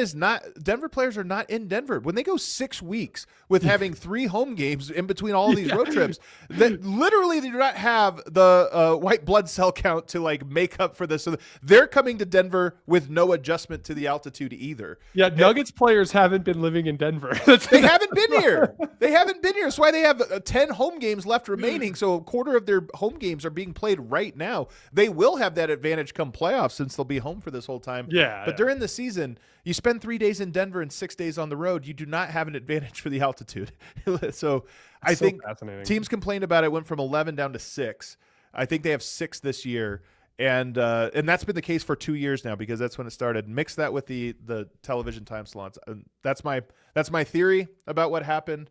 Speaker 1: players are not in Denver. When they go 6 weeks with having 3 home games in between all of these road trips, that literally they do not have the white blood cell count to like make up for this. So they're coming to Denver with no adjustment to the altitude either.
Speaker 2: Yeah, Nuggets players haven't been living in Denver.
Speaker 1: They haven't been here. They haven't been here. That's why they have 10 home games left remaining. So a quarter of their home games are being played right now. They will have that advantage come playoffs since they'll be home for this whole time.
Speaker 2: Yeah.
Speaker 1: But during the season, you spend 3 days in Denver and 6 days on the road. You do not have an advantage for the altitude. So I think teams complained about it, went from 11 down to 6. I think they have 6 this year. And that's been the case for 2 years now because that's when it started. Mix that with the television time slots. And that's my theory about what happened.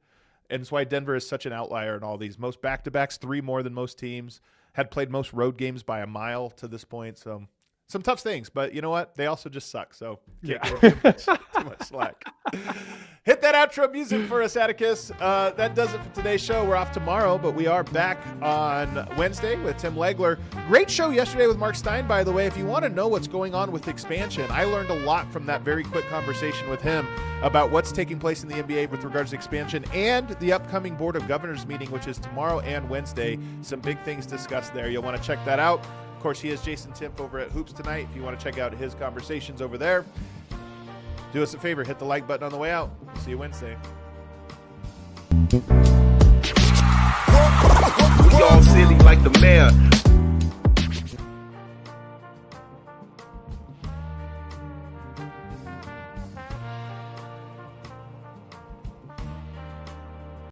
Speaker 1: And it's why Denver is such an outlier in all these. Most back-to-backs, 3 more than most teams. Had played most road games by a mile to this point. So some tough things, but you know what? They also just suck. So
Speaker 2: Yeah.
Speaker 1: can't give them too much slack. Hit that outro music for us, Atticus. That does it for today's show. We're off tomorrow, but we are back on Wednesday with Tim Legler. Great show yesterday with Mark Stein, by the way. If you want to know what's going on with expansion, I learned a lot from that very quick conversation with him about what's taking place in the NBA with regards to expansion and the upcoming Board of Governors meeting, which is tomorrow and Wednesday. Some big things discussed there. You'll want to check that out. Of course, he is Jayson Timpf over at Hoops Tonight. If you want to check out his conversations over there, do us a favor, hit the like button on the way out. See you Wednesday.
Speaker 4: We all silly like the mayor.